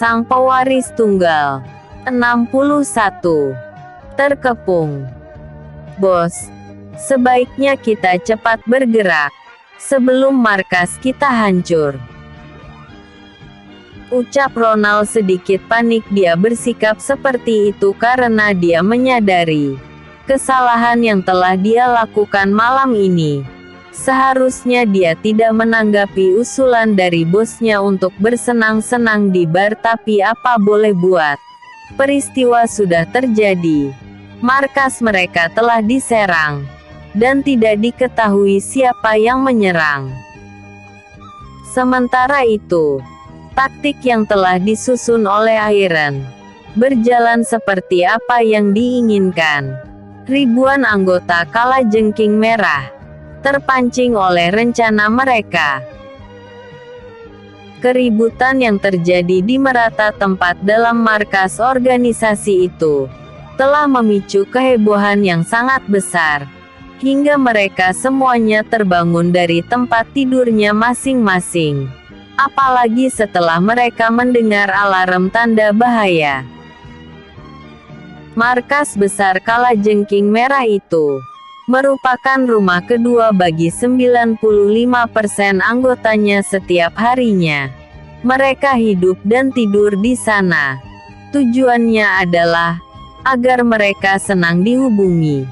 Sang pewaris tunggal. 61. Terkepung. Bos, sebaiknya kita cepat bergerak, sebelum markas kita hancur. Ucap Ronald sedikit panik. Dia bersikap seperti itu karena dia menyadari kesalahan yang telah dia lakukan malam ini. Seharusnya dia tidak menanggapi usulan dari bosnya untuk bersenang-senang di bar, tapi apa boleh buat. Peristiwa sudah terjadi. Markas mereka telah diserang, dan tidak diketahui siapa yang menyerang. Sementara itu, taktik yang telah disusun oleh Iron berjalan seperti apa yang diinginkan. Ribuan anggota Kalajengking Merah terpancing oleh rencana mereka. Keributan yang terjadi di merata tempat dalam markas organisasi itu telah memicu kehebohan yang sangat besar, hingga mereka semuanya terbangun dari tempat tidurnya masing-masing. Apalagi setelah mereka mendengar alarm tanda bahaya. Markas besar Kalajengking Merah itu merupakan rumah kedua bagi 95% anggotanya setiap harinya. Mereka hidup dan tidur di sana. Tujuannya adalah agar mereka senang dihubungi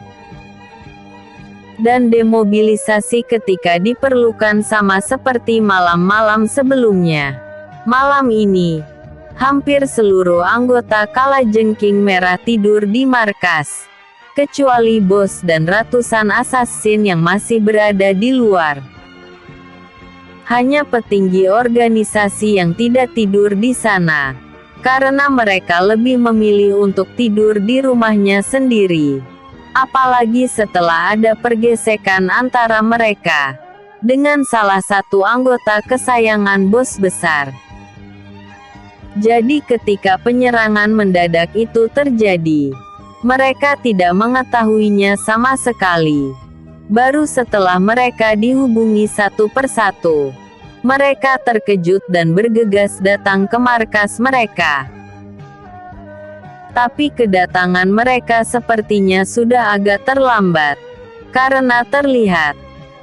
dan demobilisasi ketika diperlukan, sama seperti malam-malam sebelumnya. Malam ini, hampir seluruh anggota Kalajengking Merah tidur di markas, kecuali bos dan ratusan assassin yang masih berada di luar. Hanya petinggi organisasi yang tidak tidur di sana, karena mereka lebih memilih untuk tidur di rumahnya sendiri. Apalagi setelah ada pergesekan antara mereka dengan salah satu anggota kesayangan bos besar. Jadi ketika penyerangan mendadak itu terjadi, mereka tidak mengetahuinya sama sekali. Baru setelah mereka dihubungi satu persatu, mereka terkejut dan bergegas datang ke markas mereka. Tapi kedatangan mereka sepertinya sudah agak terlambat, karena terlihat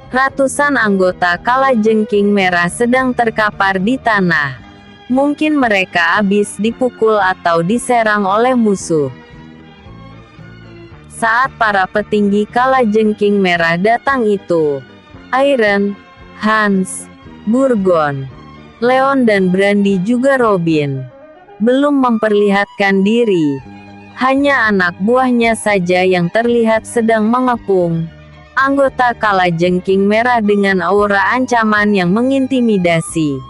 ratusan anggota Kalajengking Merah sedang terkapar di tanah. Mungkin mereka habis dipukul atau diserang oleh musuh. Saat para petinggi Kalajengking Merah datang itu, Iron, Hans, Burgon, Leon dan Brandy juga Robin belum memperlihatkan diri. Hanya anak buahnya saja yang terlihat sedang mengepung anggota Kalajengking Merah dengan aura ancaman yang mengintimidasi.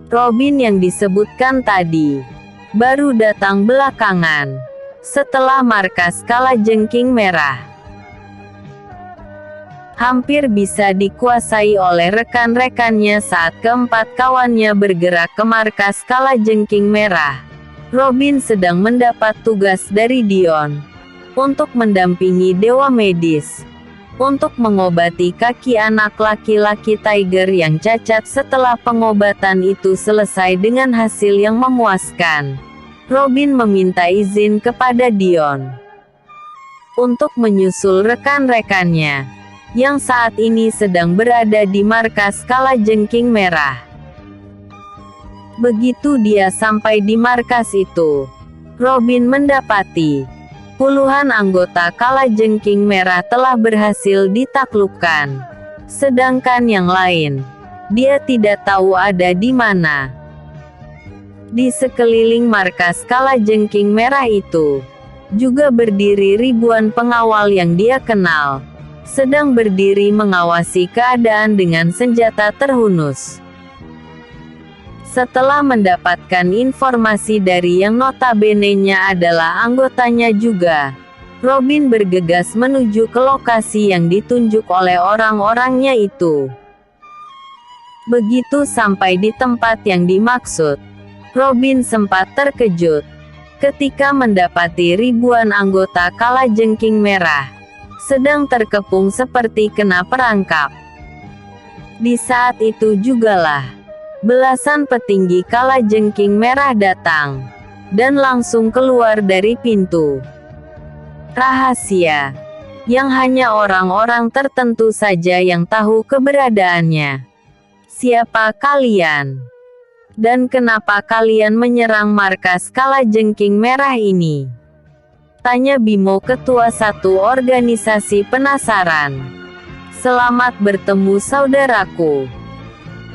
Robin yang disebutkan tadi baru datang belakangan, setelah markas Kalajengking Merah hampir bisa dikuasai oleh rekan-rekannya. Saat keempat kawannya bergerak ke markas Kalajengking Merah, Robin sedang mendapat tugas dari Dion untuk mendampingi Dewa Medis untuk mengobati kaki anak laki-laki Tiger yang cacat. Setelah pengobatan itu selesai dengan hasil yang memuaskan, Robin meminta izin kepada Dion untuk menyusul rekan-rekannya yang saat ini sedang berada di markas Kalajengking Merah. Begitu dia sampai di markas itu, Robin mendapati puluhan anggota Kalajengking Merah telah berhasil ditaklukkan, sedangkan yang lain, dia tidak tahu ada di mana. Di sekeliling markas Kalajengking Merah itu juga berdiri ribuan pengawal yang dia kenal, sedang berdiri mengawasi keadaan dengan senjata terhunus. Setelah mendapatkan informasi dari yang notabene-nya adalah anggotanya juga, Robin bergegas menuju ke lokasi yang ditunjuk oleh orang-orangnya itu. Begitu sampai di tempat yang dimaksud, Robin sempat terkejut ketika mendapati ribuan anggota Kalajengking Merah sedang terkepung seperti kena perangkap. Di saat itu jugalah Belasan petinggi Kalajengking Merah datang dan langsung keluar dari pintu rahasia yang hanya orang-orang tertentu saja yang tahu keberadaannya. Siapa kalian? Dan kenapa kalian menyerang markas Kalajengking Merah ini? Tanya Bimo, ketua satu organisasi penasaran. Selamat bertemu saudaraku,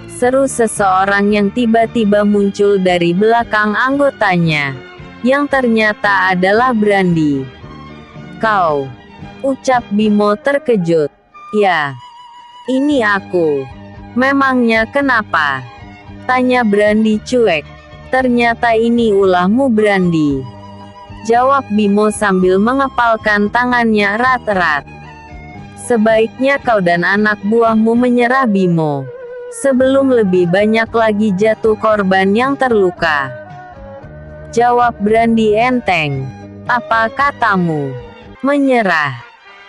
seru seseorang yang tiba-tiba muncul dari belakang anggotanya, yang ternyata adalah Brandi. Kau, ucap Bimo terkejut. Ya, ini aku. Memangnya kenapa? Tanya Brandi cuek. Ternyata ini ulahmu, Brandi, jawab Bimo sambil mengepalkan tangannya erat-erat. Sebaiknya kau dan anak buahmu menyerah, Bimo, sebelum lebih banyak lagi jatuh korban yang terluka, jawab Brandi enteng. Apa katamu? Menyerah?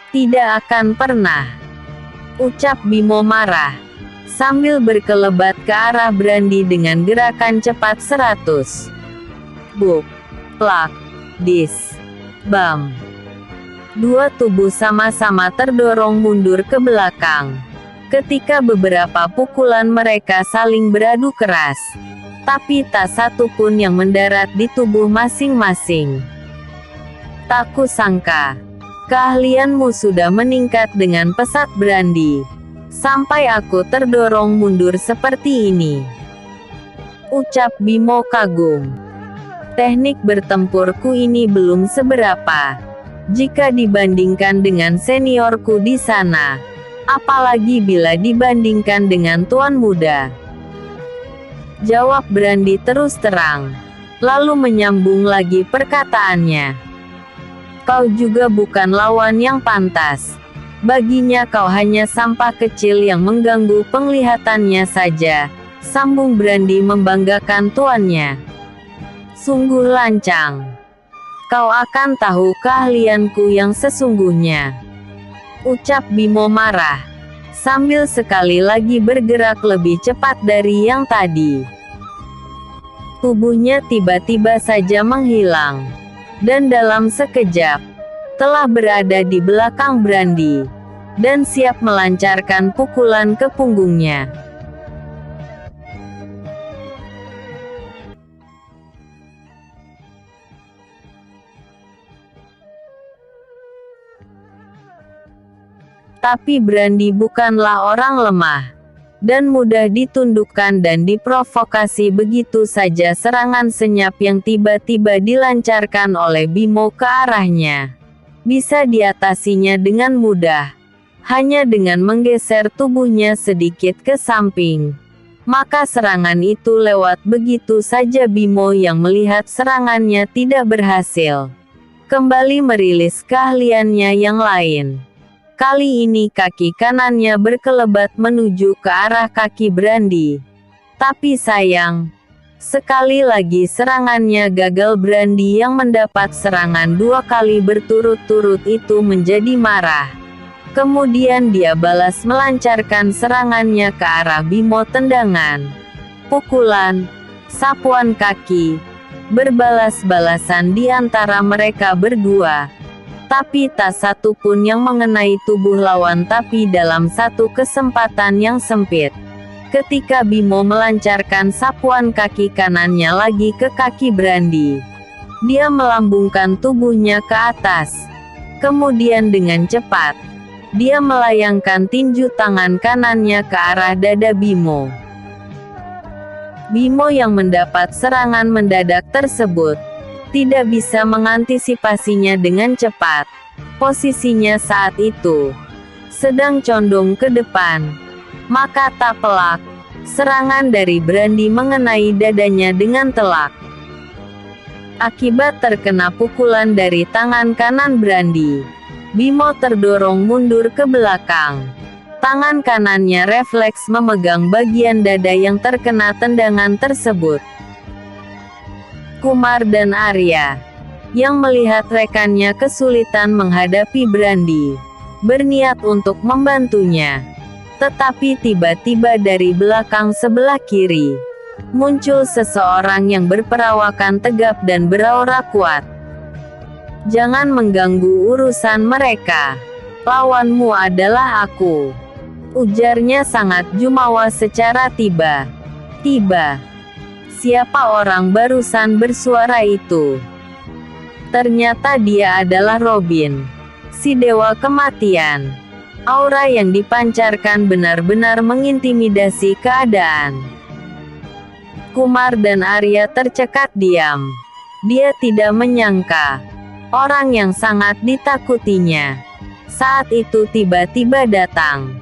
Tidak akan pernah, ucap Bimo marah, sambil berkelebat ke arah Brandi dengan gerakan cepat 100. Buk, plak, dis, bam. Dua tubuh sama-sama terdorong mundur ke belakang. Ketika beberapa pukulan mereka saling beradu keras, tapi tak satu pun yang mendarat di tubuh masing-masing. Tak kusangka, keahlianmu sudah meningkat dengan pesat, Brandi, sampai aku terdorong mundur seperti ini, ucap Bimo kagum. Teknik bertempurku ini belum seberapa jika dibandingkan dengan seniorku di sana. Apalagi bila dibandingkan dengan tuan muda, jawab Brandi terus terang, lalu menyambung lagi perkataannya. Kau juga bukan lawan yang pantas. Baginya kau hanya sampah kecil yang mengganggu penglihatannya saja, sambung Brandi membanggakan tuannya. Sungguh lancang. Kau akan tahu keahlianku yang sesungguhnya, ucap Bimo marah, sambil sekali lagi bergerak lebih cepat dari yang tadi. Tubuhnya tiba-tiba saja menghilang, dan dalam sekejap, telah berada di belakang Brandi, dan siap melancarkan pukulan ke punggungnya. Tapi Brandi bukanlah orang lemah dan mudah ditundukkan dan diprovokasi. Begitu saja serangan senyap yang tiba-tiba dilancarkan oleh Bimo ke arahnya bisa diatasinya dengan mudah, hanya dengan menggeser tubuhnya sedikit ke samping. Maka serangan itu lewat begitu saja. Bimo yang melihat serangannya tidak berhasil, kembali merilis keahliannya yang lain. Kali ini kaki kanannya berkelebat menuju ke arah kaki Brandi. Tapi sayang, sekali lagi serangannya gagal. Brandi yang mendapat serangan 2 kali berturut-turut itu menjadi marah. Kemudian dia balas melancarkan serangannya ke arah Bimo. Tendangan, pukulan, sapuan kaki, berbalas-balasan di antara mereka berdua. Tapi tak satu pun yang mengenai tubuh lawan. Tapi dalam satu kesempatan yang sempit, ketika Bimo melancarkan sapuan kaki kanannya lagi ke kaki Brandi, dia melambungkan tubuhnya ke atas. Kemudian dengan cepat, dia melayangkan tinju tangan kanannya ke arah dada Bimo. Bimo yang mendapat serangan mendadak tersebut tidak bisa mengantisipasinya dengan cepat. Posisinya saat itu sedang condong ke depan. Maka tak pelak, serangan dari Brandi mengenai dadanya dengan telak. Akibat terkena pukulan dari tangan kanan Brandi, Bimo terdorong mundur ke belakang. Tangan kanannya refleks memegang bagian dada yang terkena tendangan tersebut. Kumar dan Arya, yang melihat rekannya kesulitan menghadapi Brandi, berniat untuk membantunya. Tetapi tiba-tiba dari belakang sebelah kiri, muncul seseorang yang berperawakan tegap dan beraura kuat. Jangan mengganggu urusan mereka. Lawanmu adalah aku. Ujarnya sangat jumawa secara tiba-tiba. Siapa orang barusan bersuara itu? Ternyata dia adalah Robin, si dewa kematian. Aura yang dipancarkan benar-benar mengintimidasi keadaan. Kumar dan Arya tercekat diam. Dia tidak menyangka orang yang sangat ditakutinya saat itu tiba-tiba datang.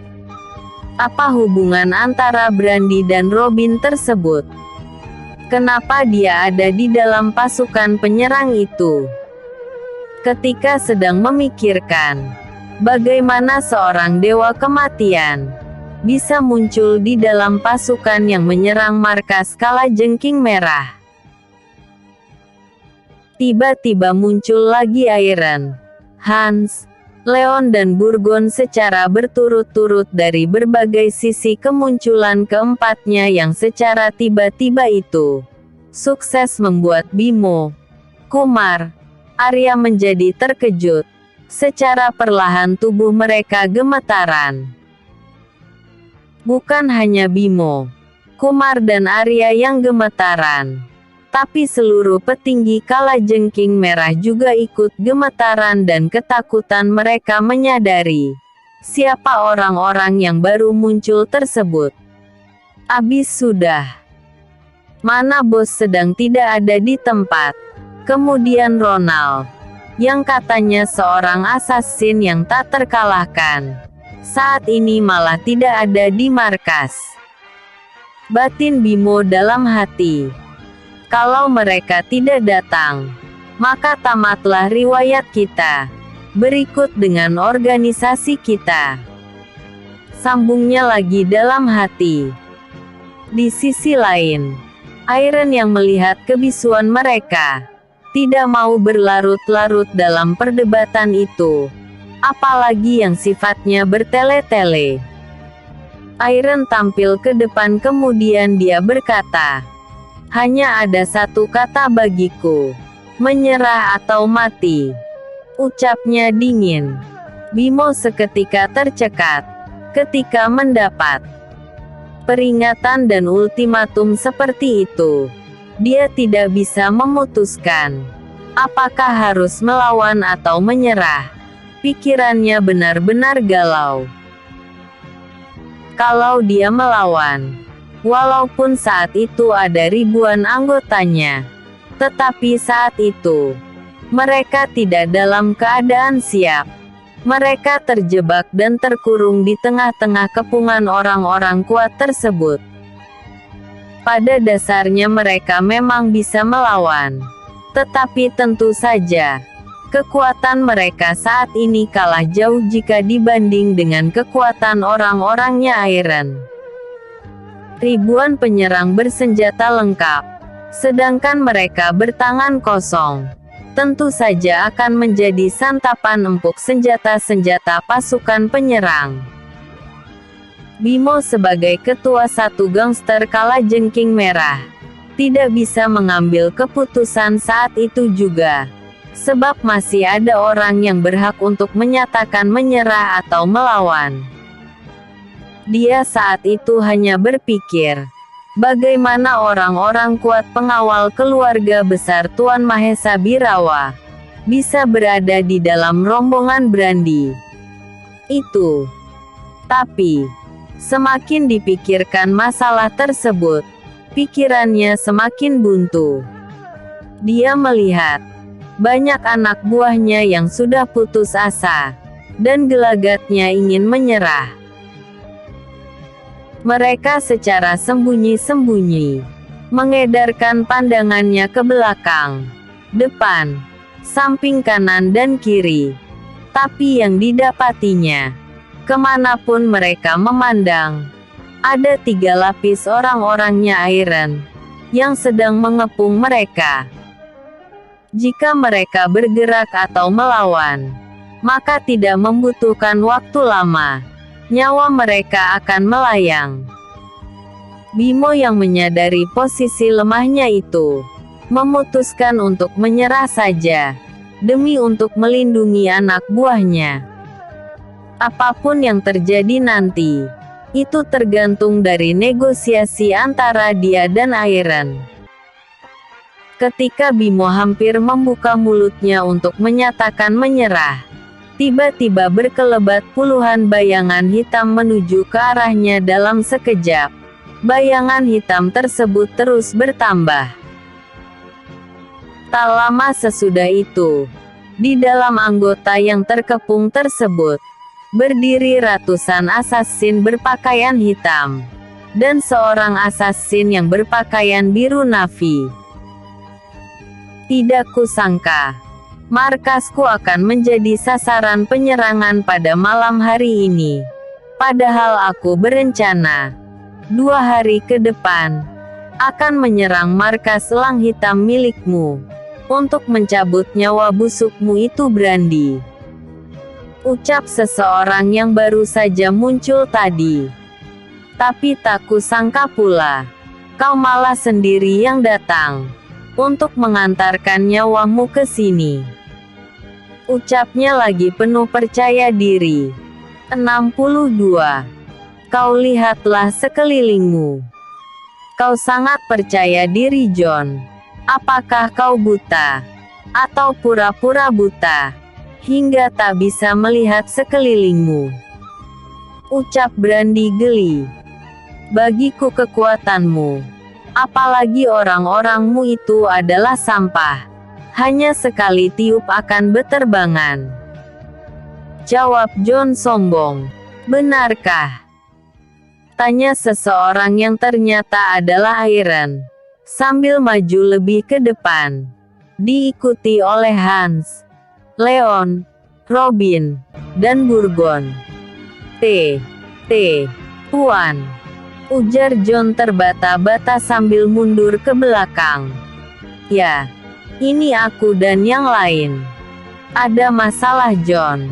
Apa hubungan antara Brandy dan Robin tersebut? Kenapa dia ada di dalam pasukan penyerang itu? Ketika sedang memikirkan bagaimana seorang dewa kematian bisa muncul di dalam pasukan yang menyerang markas Kalajengking Merah, tiba-tiba muncul lagi Iron, Hans, Leon dan Burgon secara berturut-turut dari berbagai sisi. Kemunculan keempatnya yang secara tiba-tiba itu sukses membuat Bimo, Kumar, Arya menjadi terkejut. Secara perlahan tubuh mereka gemetaran. Bukan hanya Bimo, Kumar dan Arya yang gemetaran, tapi seluruh petinggi Kalajengking Merah juga ikut gemetaran dan ketakutan. Mereka menyadari siapa orang-orang yang baru muncul tersebut. Abis sudah. Mana bos sedang tidak ada di tempat. Kemudian Ronald, yang katanya seorang assassin yang tak terkalahkan, saat ini malah tidak ada di markas. Batin Bimo dalam hati. Kalau mereka tidak datang, maka tamatlah riwayat kita. Berikut dengan organisasi kita. Sambungnya lagi dalam hati. Di sisi lain, Iron yang melihat kebisuan mereka, tidak mau berlarut-larut dalam perdebatan itu, apalagi yang sifatnya bertele-tele. Iron tampil ke depan kemudian dia berkata, hanya ada satu kata bagiku, menyerah atau mati. Ucapnya dingin. Bimo seketika tercekat ketika mendapat peringatan dan ultimatum seperti itu. Dia tidak bisa memutuskan apakah harus melawan atau menyerah. Pikirannya benar-benar galau. Kalau dia melawan, walaupun saat itu ada ribuan anggotanya, tetapi saat itu mereka tidak dalam keadaan siap. Mereka terjebak dan terkurung di tengah-tengah kepungan orang-orang kuat tersebut. Pada dasarnya mereka memang bisa melawan, tetapi tentu saja kekuatan mereka saat ini kalah jauh jika dibanding dengan kekuatan orang-orangnya Iron. Ribuan penyerang bersenjata lengkap, sedangkan mereka bertangan kosong, tentu saja akan menjadi santapan empuk senjata-senjata pasukan penyerang. Bimo sebagai ketua satu gangster Kalajengking Merah, tidak bisa mengambil keputusan saat itu juga, sebab masih ada orang yang berhak untuk menyatakan menyerah atau melawan. Dia saat itu hanya berpikir, bagaimana orang-orang kuat pengawal keluarga besar Tuan Mahesa Birawa bisa berada di dalam rombongan Brandy itu. Tapi, semakin dipikirkan masalah tersebut, pikirannya semakin buntu. Dia melihat banyak anak buahnya yang sudah putus asa, dan gelagatnya ingin menyerah. Mereka secara sembunyi-sembunyi mengedarkan pandangannya ke belakang, depan, samping kanan dan kiri. Tapi yang didapatinya, kemanapun mereka memandang, ada 3 lapis orang-orangnya Iron yang sedang mengepung mereka. Jika mereka bergerak atau melawan, maka tidak membutuhkan waktu lama. Nyawa mereka akan melayang. Bimo yang menyadari posisi lemahnya itu, memutuskan untuk menyerah saja, demi untuk melindungi anak buahnya. Apapun yang terjadi nanti, itu tergantung dari negosiasi antara dia dan Iron. Ketika Bimo hampir membuka mulutnya untuk menyatakan menyerah, tiba-tiba berkelebat puluhan bayangan hitam menuju ke arahnya dalam sekejap. Bayangan hitam tersebut terus bertambah. Tak lama sesudah itu, di dalam anggota yang terkepung tersebut, berdiri ratusan assassin berpakaian hitam, dan seorang assassin yang berpakaian biru Na'vi. Tidak kusangka, markasku akan menjadi sasaran penyerangan pada malam hari ini. Padahal aku berencana 2 hari ke depan akan menyerang markas elang hitam milikmu untuk mencabut nyawa busukmu itu, Brandi. Ucap seseorang yang baru saja muncul tadi. Tapi tak kusangka pula, kau malah sendiri yang datang untuk mengantarkan nyawamu ke sini. Ucapnya lagi penuh percaya diri. 62. Kau lihatlah sekelilingmu. Kau sangat percaya diri, John. Apakah kau buta? Atau pura-pura buta, hingga tak bisa melihat sekelilingmu? Ucap Brandi geli. Bagiku kekuatanmu, apalagi orang-orangmu itu adalah sampah. Hanya sekali tiup akan beterbangan. Jawab John sombong. Benarkah? Tanya seseorang yang ternyata adalah Iron, sambil maju lebih ke depan, diikuti oleh Hans, Leon, Robin, dan Burgon. Tuan, ujar John terbata-bata sambil mundur ke belakang. Ya, ini aku dan yang lain. Ada masalah, John,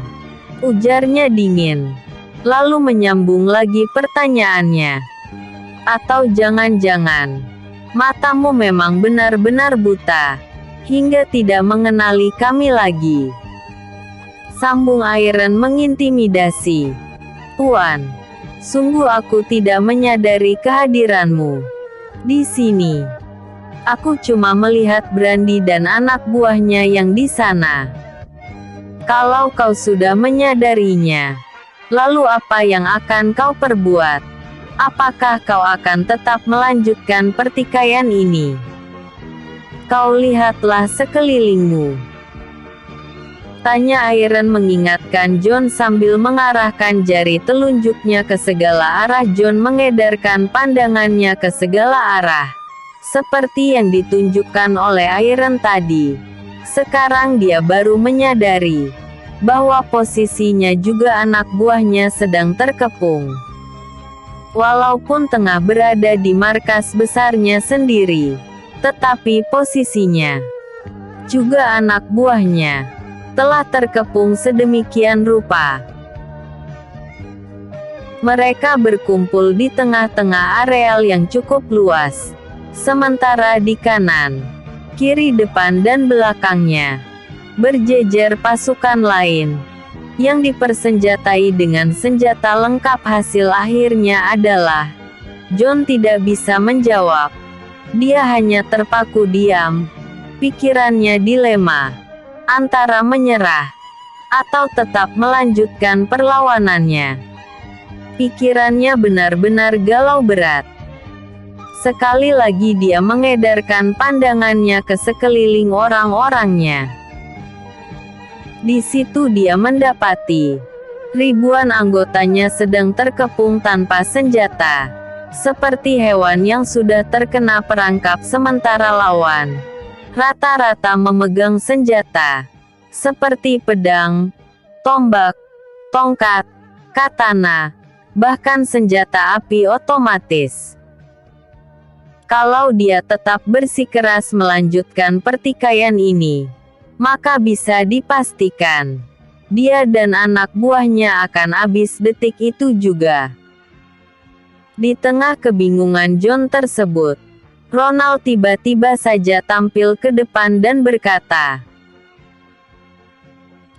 ujarnya dingin. Lalu menyambung lagi pertanyaannya. Atau jangan-jangan, matamu memang benar-benar buta, hingga tidak mengenali kami lagi? Sambung Iron mengintimidasi. Tuan, sungguh aku tidak menyadari kehadiranmu di sini. Aku cuma melihat Brandi dan anak buahnya yang di sana. Kalau kau sudah menyadarinya, lalu apa yang akan kau perbuat? Apakah kau akan tetap melanjutkan pertikaian ini? Kau lihatlah sekelilingmu. Tanya Iron mengingatkan John sambil mengarahkan jari telunjuknya ke segala arah. John mengedarkan pandangannya ke segala arah, seperti yang ditunjukkan oleh Iron tadi. Sekarang dia baru menyadari bahwa posisinya juga anak buahnya sedang terkepung. Walaupun tengah berada di markas besarnya sendiri, tetapi posisinya juga anak buahnya telah terkepung sedemikian rupa. Mereka berkumpul di tengah-tengah areal yang cukup luas, sementara di kanan, kiri, depan, dan belakangnya berjejer pasukan lain yang dipersenjatai dengan senjata lengkap. Hasil akhirnya adalah John tidak bisa menjawab. Dia hanya terpaku diam. Pikirannya dilema antara menyerah atau tetap melanjutkan perlawanannya. Pikirannya benar-benar galau berat. Sekali lagi dia mengedarkan pandangannya ke sekeliling orang-orangnya. Di situ dia mendapati ribuan anggotanya sedang terkepung tanpa senjata, seperti hewan yang sudah terkena perangkap, sementara lawan rata-rata memegang senjata seperti pedang, tombak, tongkat, katana, bahkan senjata api otomatis. Kalau dia tetap bersikeras melanjutkan pertikaian ini, maka bisa dipastikan dia dan anak buahnya akan habis detik itu juga. Di tengah kebingungan John tersebut, Ronald tiba-tiba saja tampil ke depan dan berkata,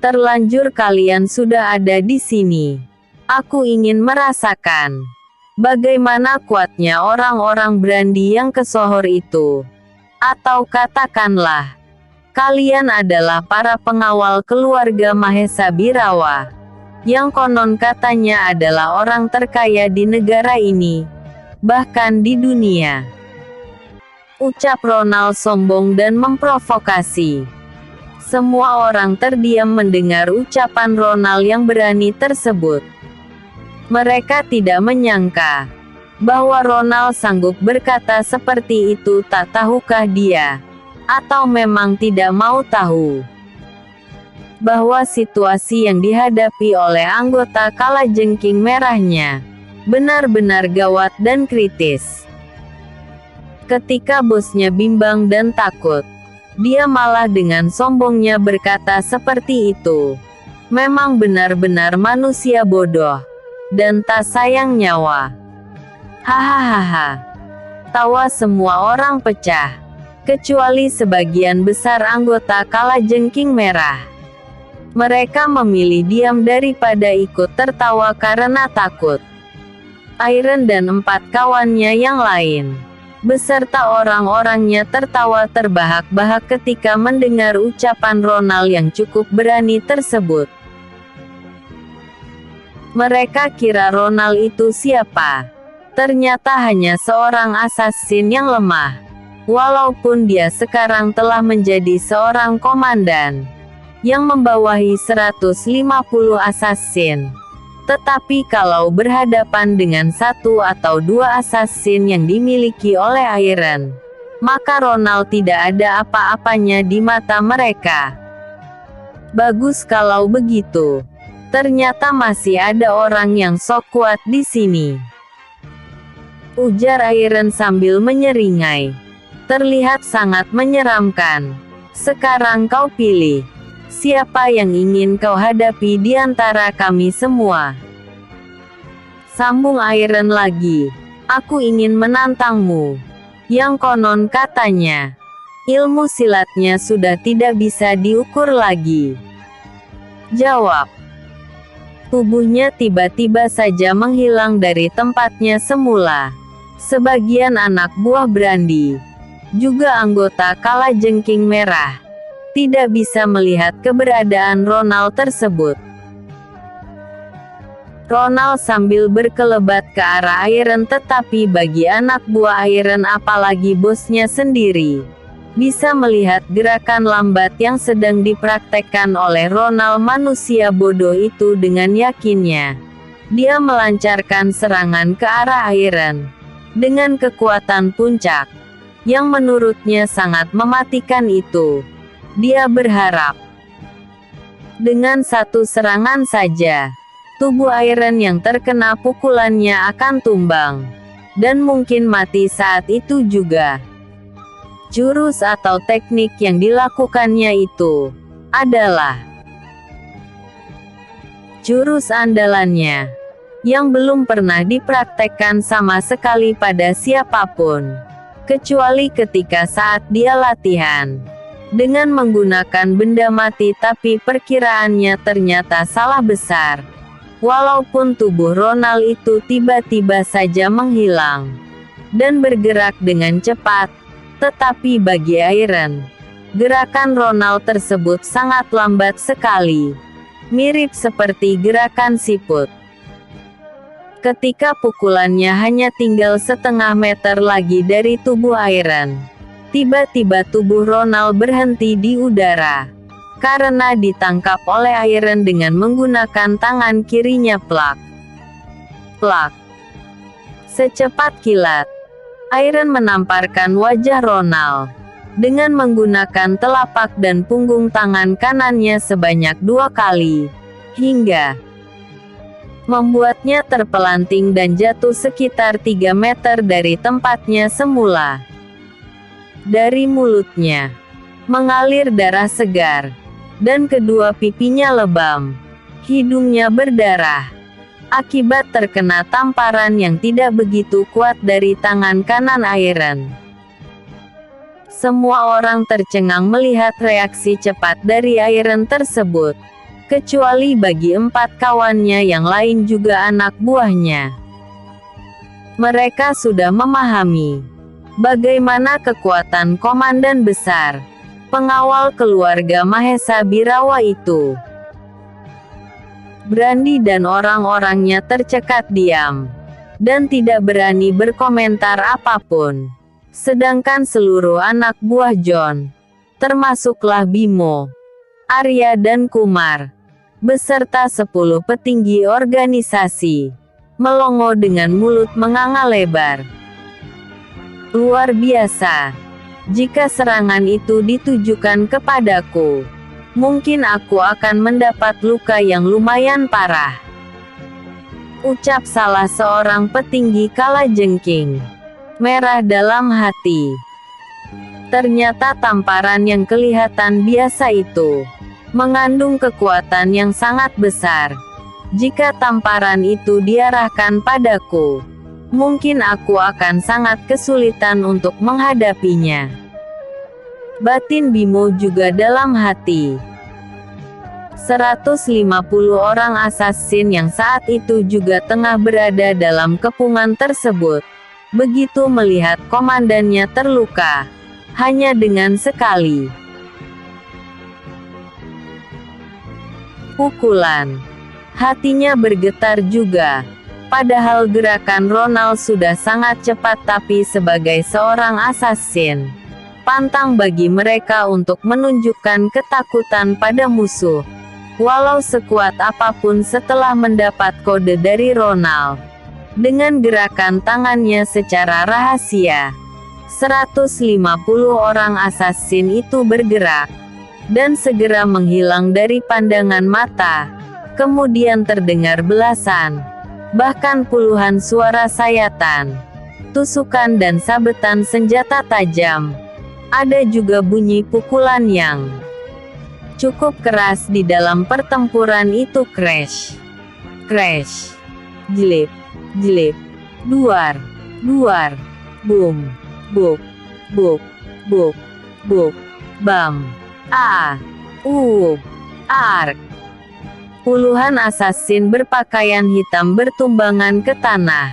"Terlanjur kalian sudah ada di sini. Aku ingin merasakan bagaimana kuatnya orang-orang Brandi yang kesohor itu. Atau katakanlah, kalian adalah para pengawal keluarga Mahesa Birawa, yang konon katanya adalah orang terkaya di negara ini, bahkan di dunia." Ucap Ronald sombong dan memprovokasi. Semua orang terdiam mendengar ucapan Ronald yang berani tersebut. Mereka tidak menyangka bahwa Ronald sanggup berkata seperti itu. Tak tahukah dia, atau memang tidak mau tahu, bahwa situasi yang dihadapi oleh anggota Kalajengking Merahnya benar-benar gawat dan kritis. Ketika bosnya bimbang dan takut, dia malah dengan sombongnya berkata seperti itu. Memang benar-benar manusia bodoh dan tak sayang nyawa. Hahaha. Tawa semua orang pecah, kecuali sebagian besar anggota Kalajengking Merah. Mereka memilih diam daripada ikut tertawa karena takut. Iron dan 4 kawannya yang lain, beserta orang-orangnya, tertawa terbahak-bahak ketika mendengar ucapan Ronald yang cukup berani tersebut. Mereka kira Ronald itu siapa? Ternyata hanya seorang assassin yang lemah. Walaupun dia sekarang telah menjadi seorang komandan yang membawahi 150 assassin. Tetapi kalau berhadapan dengan 1 atau 2 assassin yang dimiliki oleh Iron, maka Ronald tidak ada apa-apanya di mata mereka. Bagus kalau begitu. Ternyata masih ada orang yang sok kuat di sini, ujar Iron sambil menyeringai. Terlihat sangat menyeramkan. Sekarang kau pilih, siapa yang ingin kau hadapi di antara kami semua? Sambung Iron lagi. Aku ingin menantangmu. Yang konon katanya, ilmu silatnya sudah tidak bisa diukur lagi. Jawab. Tubuhnya tiba-tiba saja menghilang dari tempatnya semula. Sebagian anak buah Brandi, juga anggota Kalajengking Merah, tidak bisa melihat keberadaan Ronald tersebut. Ronald sambil berkelebat ke arah Iron, tetapi bagi anak buah Iron, apalagi bosnya sendiri, bisa melihat gerakan lambat yang sedang dipraktekkan oleh Ronald manusia bodoh itu. Dengan yakinnya, dia melancarkan serangan ke arah Iron dengan kekuatan puncak yang menurutnya sangat mematikan itu. Dia berharap dengan satu serangan saja, tubuh Iron yang terkena pukulannya akan tumbang, dan mungkin mati saat itu juga. Jurus atau teknik yang dilakukannya itu adalah jurus andalannya, yang belum pernah dipraktekkan sama sekali pada siapapun, kecuali ketika saat dia latihan dengan menggunakan benda mati. Tapi perkiraannya ternyata salah besar. Walaupun tubuh Ronald itu tiba-tiba saja menghilang dan bergerak dengan cepat, tetapi bagi Iron, gerakan Ronald tersebut sangat lambat sekali, mirip seperti gerakan siput. Ketika pukulannya hanya tinggal setengah meter lagi dari tubuh Iron, tiba-tiba tubuh Ronald berhenti di udara, karena ditangkap oleh Iron dengan menggunakan tangan kirinya. Plak, plak. Secepat kilat, Iron menamparkan wajah Ronald dengan menggunakan telapak dan punggung tangan kanannya sebanyak 2 kali, hingga membuatnya terpelanting dan jatuh sekitar 3 meter dari tempatnya semula. Dari mulutnya mengalir darah segar, dan kedua pipinya lebam, hidungnya berdarah. akibat terkena tamparan yang tidak begitu kuat dari tangan kanan Iron. Semua orang tercengang melihat reaksi cepat dari Iron tersebut, kecuali bagi 4 kawannya yang lain juga anak buahnya. Mereka sudah memahami bagaimana kekuatan komandan besar, pengawal keluarga Mahesa Birawa itu. Brandi dan orang-orangnya tercekat diam, dan tidak berani berkomentar apapun. Sedangkan seluruh anak buah John, termasuklah Bimo, Arya dan Kumar, beserta 10 petinggi organisasi, melongo dengan mulut menganga lebar. Luar biasa. Jika serangan itu ditujukan kepadaku, mungkin aku akan mendapat luka yang lumayan parah, ucap salah seorang petinggi kalajengking, merah dalam hati. Ternyata tamparan yang kelihatan biasa itu mengandung kekuatan yang sangat besar. Jika tamparan itu diarahkan padaku, mungkin aku akan sangat kesulitan untuk menghadapinya. Batin Bimo juga dalam hati. 150 orang assassin yang saat itu juga tengah berada dalam kepungan tersebut, begitu melihat komandannya terluka, hanya dengan sekali pukulan, hatinya bergetar juga. Padahal gerakan Ronald sudah sangat cepat, tapi sebagai seorang assassin, pantang bagi mereka untuk menunjukkan ketakutan pada musuh, walau sekuat apapun. Setelah mendapat kode dari Ronald, dengan gerakan tangannya secara rahasia, 150 orang assassin itu bergerak, dan segera menghilang dari pandangan mata. Kemudian terdengar belasan, bahkan puluhan suara sayatan, tusukan dan sabetan senjata tajam. Ada juga bunyi pukulan yang cukup keras di dalam pertempuran itu. Crash, crash, jelip, jelip, duar, duar, boom, buk, buk, buk, buk, bam, ark. Puluhan assassin berpakaian hitam bertumbangan ke tanah.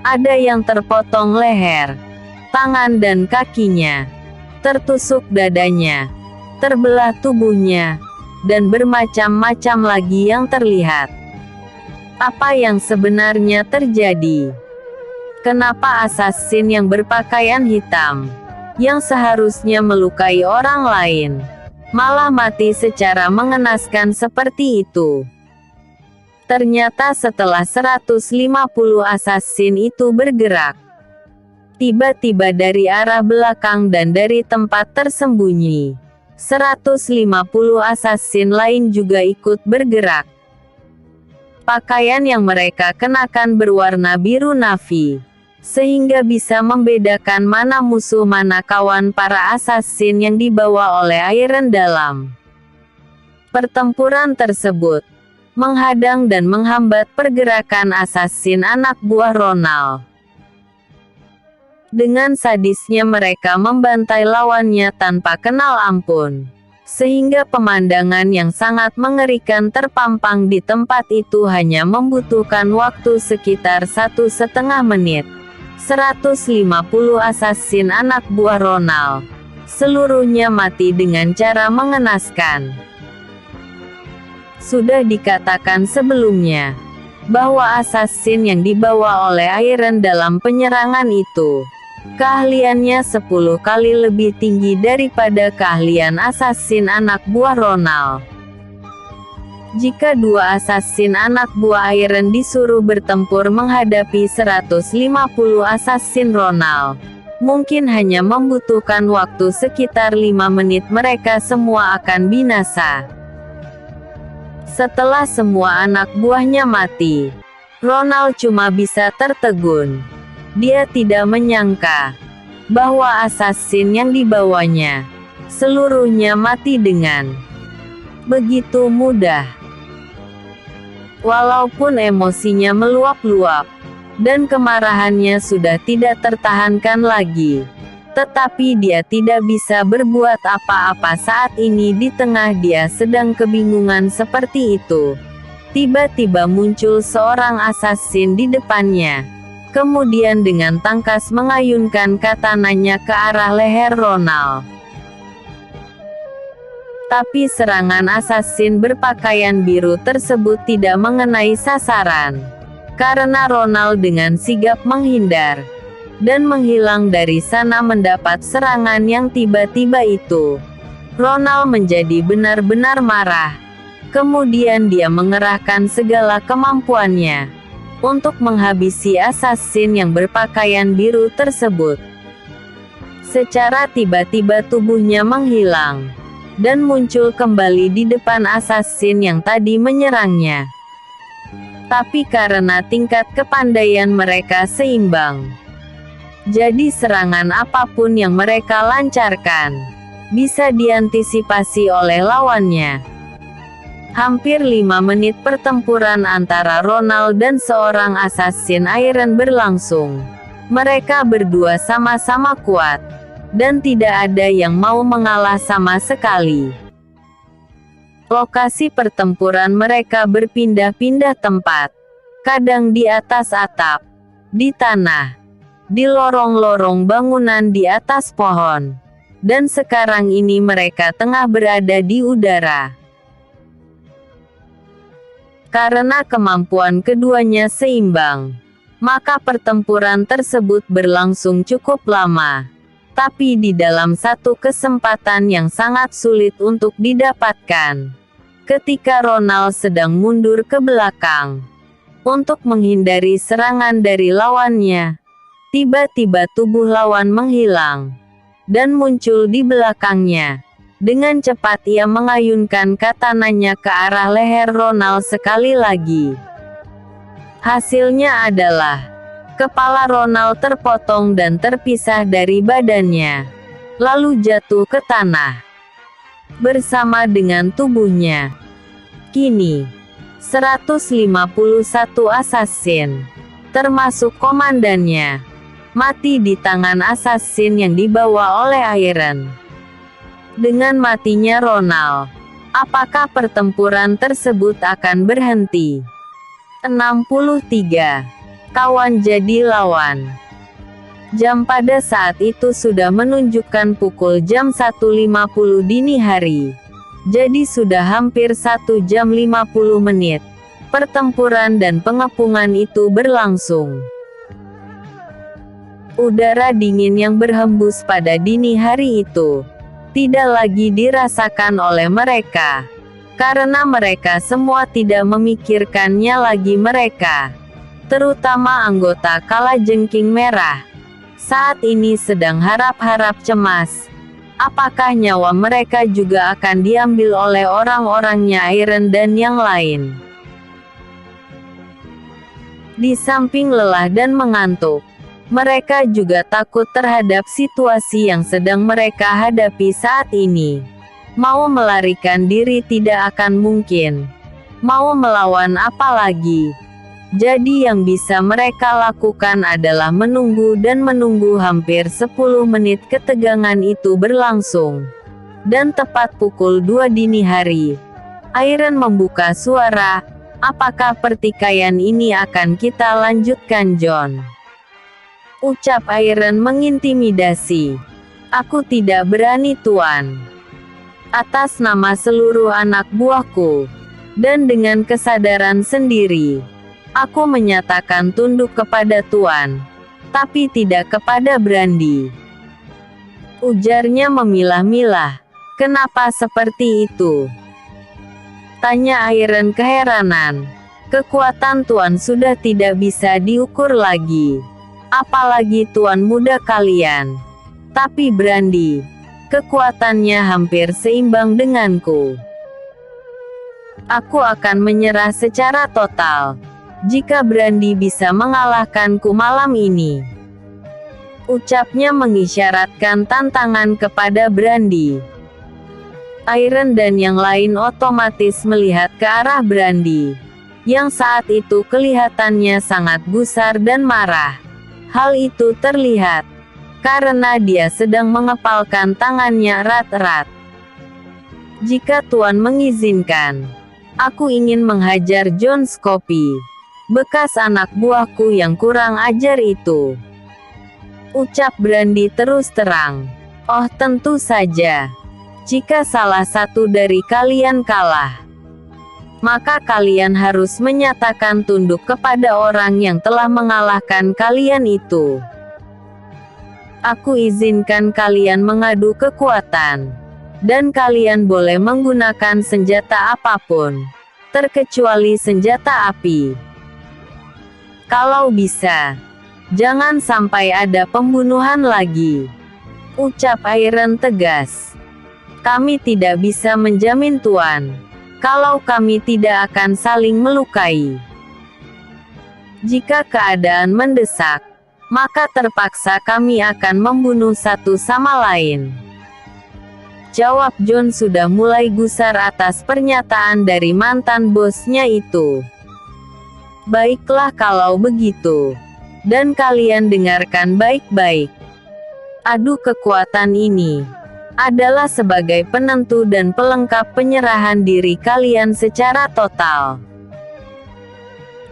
Ada yang terpotong leher, tangan dan kakinya, tertusuk dadanya, terbelah tubuhnya, dan bermacam-macam lagi yang terlihat. Apa yang sebenarnya terjadi? Kenapa assassin yang berpakaian hitam, yang seharusnya melukai orang lain, malah mati secara mengenaskan seperti itu? Ternyata setelah 150 assassin itu bergerak, tiba-tiba dari arah belakang dan dari tempat tersembunyi, 150 assassin lain juga ikut bergerak. Pakaian yang mereka kenakan berwarna biru navy, sehingga bisa membedakan mana musuh mana kawan para assassin yang dibawa oleh Iron dalam pertempuran tersebut, menghadang dan menghambat pergerakan assassin anak buah Ronald. Dengan sadisnya mereka membantai lawannya tanpa kenal ampun, sehingga pemandangan yang sangat mengerikan terpampang di tempat itu hanya membutuhkan waktu sekitar 1,5 menit. 150 assassin anak buah Ronald, seluruhnya mati dengan cara mengenaskan. Sudah dikatakan sebelumnya, bahwa assassin yang dibawa oleh Iron dalam penyerangan itu, keahliannya 10 kali lebih tinggi daripada keahlian assassin anak buah Ronald. Jika 2 assassin anak buah Iron disuruh bertempur menghadapi 150 assassin Ronald, mungkin hanya membutuhkan waktu sekitar 5 menit mereka semua akan binasa. Setelah semua anak buahnya mati, Ronald cuma bisa tertegun. Dia tidak menyangka bahwa assassin yang dibawanya seluruhnya mati dengan begitu mudah. Walaupun emosinya meluap-luap, dan kemarahannya sudah tidak tertahankan lagi, tetapi dia tidak bisa berbuat apa-apa saat ini. Di tengah dia sedang kebingungan seperti itu, tiba-tiba muncul seorang assassin di depannya. Kemudian dengan tangkas mengayunkan katananya ke arah leher Ronald. Tapi serangan assassin berpakaian biru tersebut tidak mengenai sasaran, karena Ronald dengan sigap menghindar dan menghilang dari sana mendapat serangan yang tiba-tiba itu. Ronald menjadi benar-benar marah. Kemudian dia mengerahkan segala kemampuannya untuk menghabisi assassin yang berpakaian biru tersebut. Secara tiba-tiba tubuhnya menghilang dan muncul kembali di depan assassin yang tadi menyerangnya. Tapi karena tingkat kepandaian mereka seimbang, jadi serangan apapun yang mereka lancarkan bisa diantisipasi oleh lawannya. Hampir 5 menit pertempuran antara Ronald dan seorang assassin Iron berlangsung. Mereka berdua sama-sama kuat, dan tidak ada yang mau mengalah sama sekali. Lokasi pertempuran mereka berpindah-pindah tempat. Kadang di atas atap, di tanah, di lorong-lorong bangunan di atas pohon. Dan sekarang ini mereka tengah berada di udara. Karena kemampuan keduanya seimbang, maka pertempuran tersebut berlangsung cukup lama. Tapi di dalam satu kesempatan yang sangat sulit untuk didapatkan, ketika Ronald sedang mundur ke belakang untuk menghindari serangan dari lawannya, tiba-tiba tubuh lawan menghilang dan muncul di belakangnya. Dengan cepat ia mengayunkan katananya ke arah leher Ronald sekali lagi. Hasilnya adalah kepala Ronald terpotong dan terpisah dari badannya, lalu jatuh ke tanah bersama dengan tubuhnya. Kini, 151 assassin, termasuk komandannya, mati di tangan assassin yang dibawa oleh Iron. Dengan matinya Ronald, apakah pertempuran tersebut akan berhenti? 63. Kawan jadi lawan. Jam pada saat itu sudah menunjukkan pukul jam 1.50 dini hari. Jadi sudah hampir 1 jam 50 menit. Pertempuran dan pengepungan itu berlangsung. Udara dingin yang berhembus pada dini hari itu tidak lagi dirasakan oleh mereka, karena mereka semua tidak memikirkannya lagi. Mereka, terutama anggota Kalajengking Merah, saat ini sedang harap-harap cemas. Apakah nyawa mereka juga akan diambil oleh orang-orangnya Iron dan yang lain? Di samping lelah dan mengantuk, mereka juga takut terhadap situasi yang sedang mereka hadapi saat ini. Mau melarikan diri tidak akan mungkin. Mau melawan apa lagi? Jadi yang bisa mereka lakukan adalah menunggu dan menunggu. Hampir 10 menit ketegangan itu berlangsung. Dan tepat pukul 2 dini hari, Iron membuka suara, "Apakah pertikaian ini akan kita lanjutkan, John?" Ucap Iron mengintimidasi. "Aku tidak berani, Tuan. Atas nama seluruh anak buahku, dan dengan kesadaran sendiri, aku menyatakan tunduk kepada Tuan, tapi tidak kepada Brandy." Ujarnya memilah-milah. "Kenapa seperti itu?" tanya Iron keheranan. "Kekuatan Tuan sudah tidak bisa diukur lagi. Apalagi Tuan muda kalian. Tapi Brandy, kekuatannya hampir seimbang denganku. Aku akan menyerah secara total jika Brandy bisa mengalahkanku malam ini." Ucapnya mengisyaratkan tantangan kepada Brandy. Iron dan yang lain otomatis melihat ke arah Brandy. yang saat itu kelihatannya sangat gusar dan marah. Hal itu terlihat karena dia sedang mengepalkan tangannya erat-erat. "Jika Tuan mengizinkan, aku ingin menghajar John Scobie, bekas anak buahku yang kurang ajar itu," ucap Brandy terus terang. "Oh, tentu saja. Jika salah satu dari kalian kalah, maka kalian harus menyatakan tunduk kepada orang yang telah mengalahkan kalian itu. Aku izinkan kalian mengadu kekuatan, dan kalian boleh menggunakan senjata apapun, terkecuali senjata api. Kalau bisa, jangan sampai ada pembunuhan lagi," ucap Iron tegas. "Kami tidak bisa menjamin Tuan, kalau kami tidak akan saling melukai. Jika keadaan mendesak, maka terpaksa kami akan membunuh satu sama lain," jawab John sudah mulai gusar atas pernyataan dari mantan bosnya itu. "Baiklah kalau begitu. Dan kalian dengarkan baik-baik. Adu kekuatan ini adalah sebagai penentu dan pelengkap penyerahan diri kalian secara total.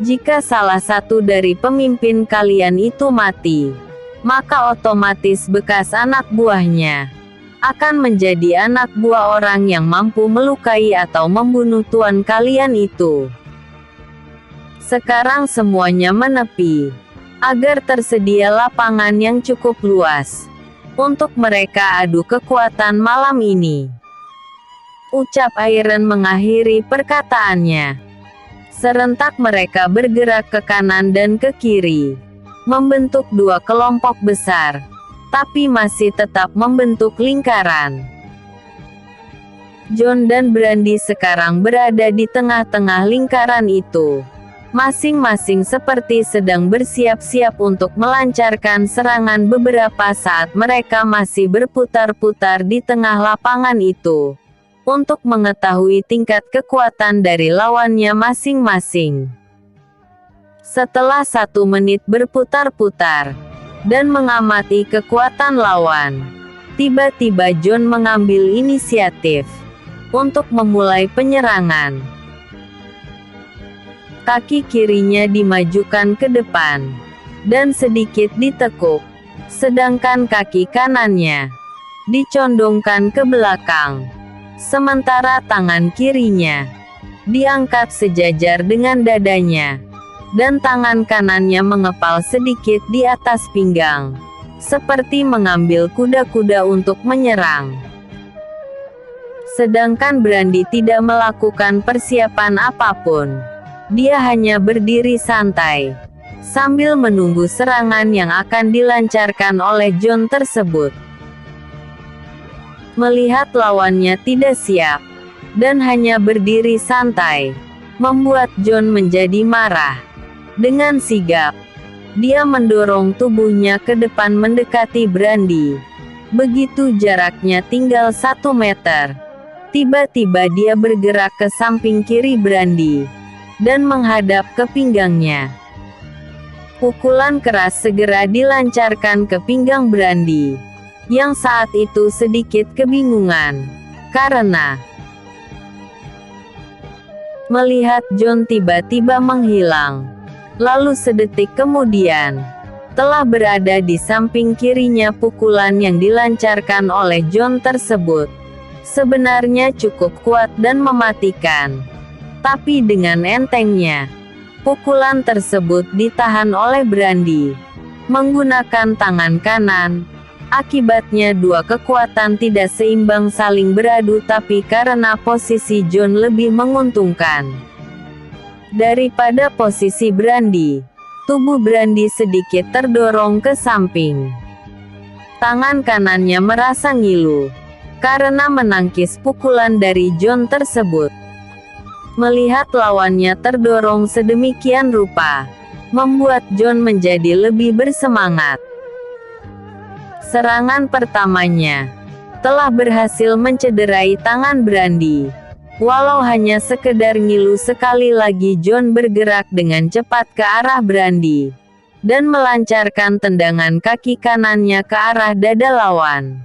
Jika salah satu dari pemimpin kalian itu mati, maka otomatis bekas anak buahnya akan menjadi anak buah orang yang mampu melukai atau membunuh tuan kalian itu. Sekarang semuanya menepi, agar tersedia lapangan yang cukup luas untuk mereka adu kekuatan malam ini," ucap Iron mengakhiri perkataannya. Serentak mereka bergerak ke kanan dan ke kiri, membentuk dua kelompok besar, tapi masih tetap membentuk lingkaran. John dan Brandy sekarang berada di tengah-tengah lingkaran itu, masing-masing seperti sedang bersiap-siap untuk melancarkan serangan beberapa saat mereka masih berputar-putar di tengah lapangan itu, untuk mengetahui tingkat kekuatan dari lawannya masing-masing. Setelah 1 menit berputar-putar, dan mengamati kekuatan lawan, tiba-tiba John mengambil inisiatif untuk memulai penyerangan. Kaki kirinya dimajukan ke depan, dan sedikit ditekuk, sedangkan kaki kanannya dicondongkan ke belakang, sementara tangan kirinya diangkat sejajar dengan dadanya, dan tangan kanannya mengepal sedikit di atas pinggang, seperti mengambil kuda-kuda untuk menyerang. Sedangkan Brandy tidak melakukan persiapan apapun. Dia hanya berdiri santai, sambil menunggu serangan yang akan dilancarkan oleh John tersebut. Melihat lawannya tidak siap, dan hanya berdiri santai, membuat John menjadi marah. Dengan sigap, dia mendorong tubuhnya ke depan mendekati Brandy. Begitu jaraknya tinggal 1 meter, tiba-tiba dia bergerak ke samping kiri Brandy, dan menghadap ke pinggangnya. Pukulan keras segera dilancarkan ke pinggang Brandy, yang saat itu sedikit kebingungan, karena melihat John tiba-tiba menghilang, lalu sedetik kemudian, telah berada di samping kirinya. Pukulan yang dilancarkan oleh John tersebut sebenarnya cukup kuat dan mematikan. Tapi dengan entengnya, pukulan tersebut ditahan oleh Brandy menggunakan tangan kanan. Akibatnya dua kekuatan tidak seimbang saling beradu, tapi karena posisi John lebih menguntungkan daripada posisi Brandy, tubuh Brandy sedikit terdorong ke samping. Tangan kanannya merasa ngilu karena menangkis pukulan dari John tersebut. Melihat lawannya terdorong sedemikian rupa, membuat John menjadi lebih bersemangat. Serangan pertamanya telah berhasil mencederai tangan Brandy, Walau hanya sekedar ngilu, sekali lagi John bergerak dengan cepat ke arah Brandy, dan melancarkan tendangan kaki kanannya ke arah dada lawan.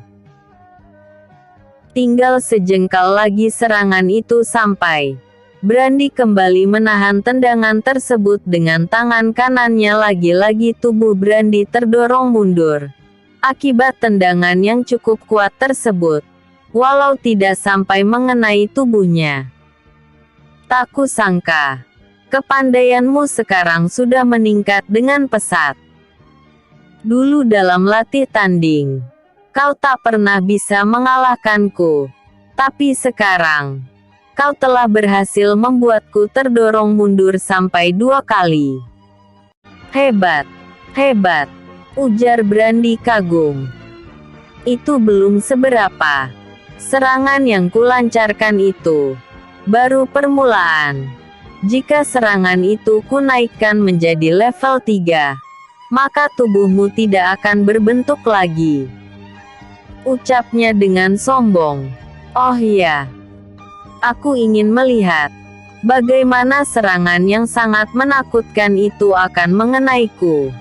Tinggal sejengkal lagi serangan itu sampai Brandy kembali menahan tendangan tersebut dengan tangan kanannya. Lagi-lagi tubuh Brandy terdorong mundur akibat tendangan yang cukup kuat tersebut, walau tidak sampai mengenai tubuhnya. Tak kusangka, kepandaianmu sekarang sudah meningkat dengan pesat. Dulu dalam latih tanding, kau tak pernah bisa mengalahkanku. Tapi sekarang, kau telah berhasil membuatku terdorong mundur sampai 2 kali. Hebat, hebat, ujar Brandy kagum. Itu belum seberapa. Serangan yang kulancarkan itu baru permulaan. Jika serangan itu kunaikkan menjadi level 3, maka tubuhmu tidak akan berbentuk lagi, ucapnya dengan sombong. Oh ya, aku ingin melihat bagaimana serangan yang sangat menakutkan itu akan mengenaiku,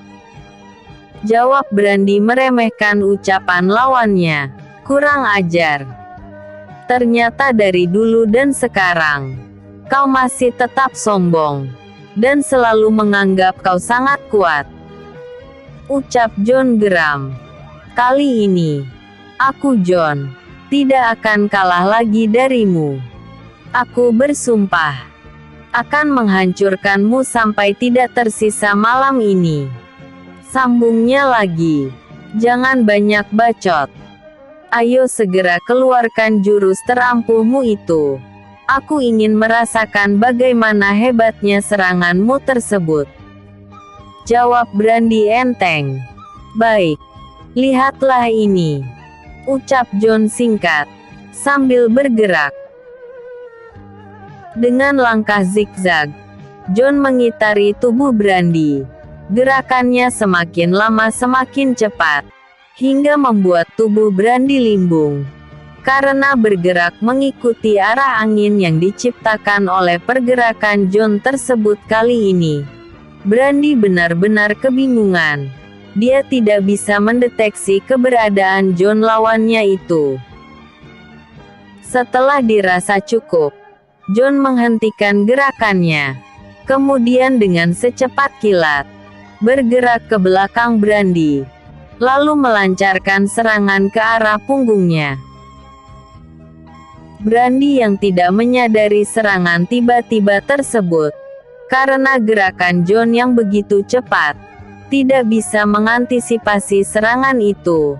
jawab Brandy meremehkan ucapan lawannya. Kurang ajar. Ternyata dari dulu dan sekarang, kau masih tetap sombong, dan selalu menganggap kau sangat kuat, ucap John geram. Kali ini, aku John, tidak akan kalah lagi darimu. Aku bersumpah, akan menghancurkanmu sampai tidak tersisa malam ini. Sambungnya lagi. Jangan banyak bacot. Ayo segera keluarkan jurus terampuhmu itu. Aku ingin merasakan bagaimana hebatnya seranganmu tersebut, jawab Brandy enteng. Baik, lihatlah ini, ucap John singkat, sambil bergerak. Dengan langkah zigzag, John mengitari tubuh Brandy. Gerakannya semakin lama semakin cepat, hingga membuat tubuh Brandy limbung. Karena bergerak mengikuti arah angin yang diciptakan oleh pergerakan John tersebut kali ini, Brandy benar-benar kebingungan. Dia tidak bisa mendeteksi keberadaan John lawannya itu. Setelah dirasa cukup, John menghentikan gerakannya. Kemudian dengan secepat kilat, bergerak ke belakang Brandy, lalu melancarkan serangan ke arah punggungnya. Brandy yang tidak menyadari serangan tiba-tiba tersebut, karena gerakan John yang begitu cepat, tidak bisa mengantisipasi serangan itu.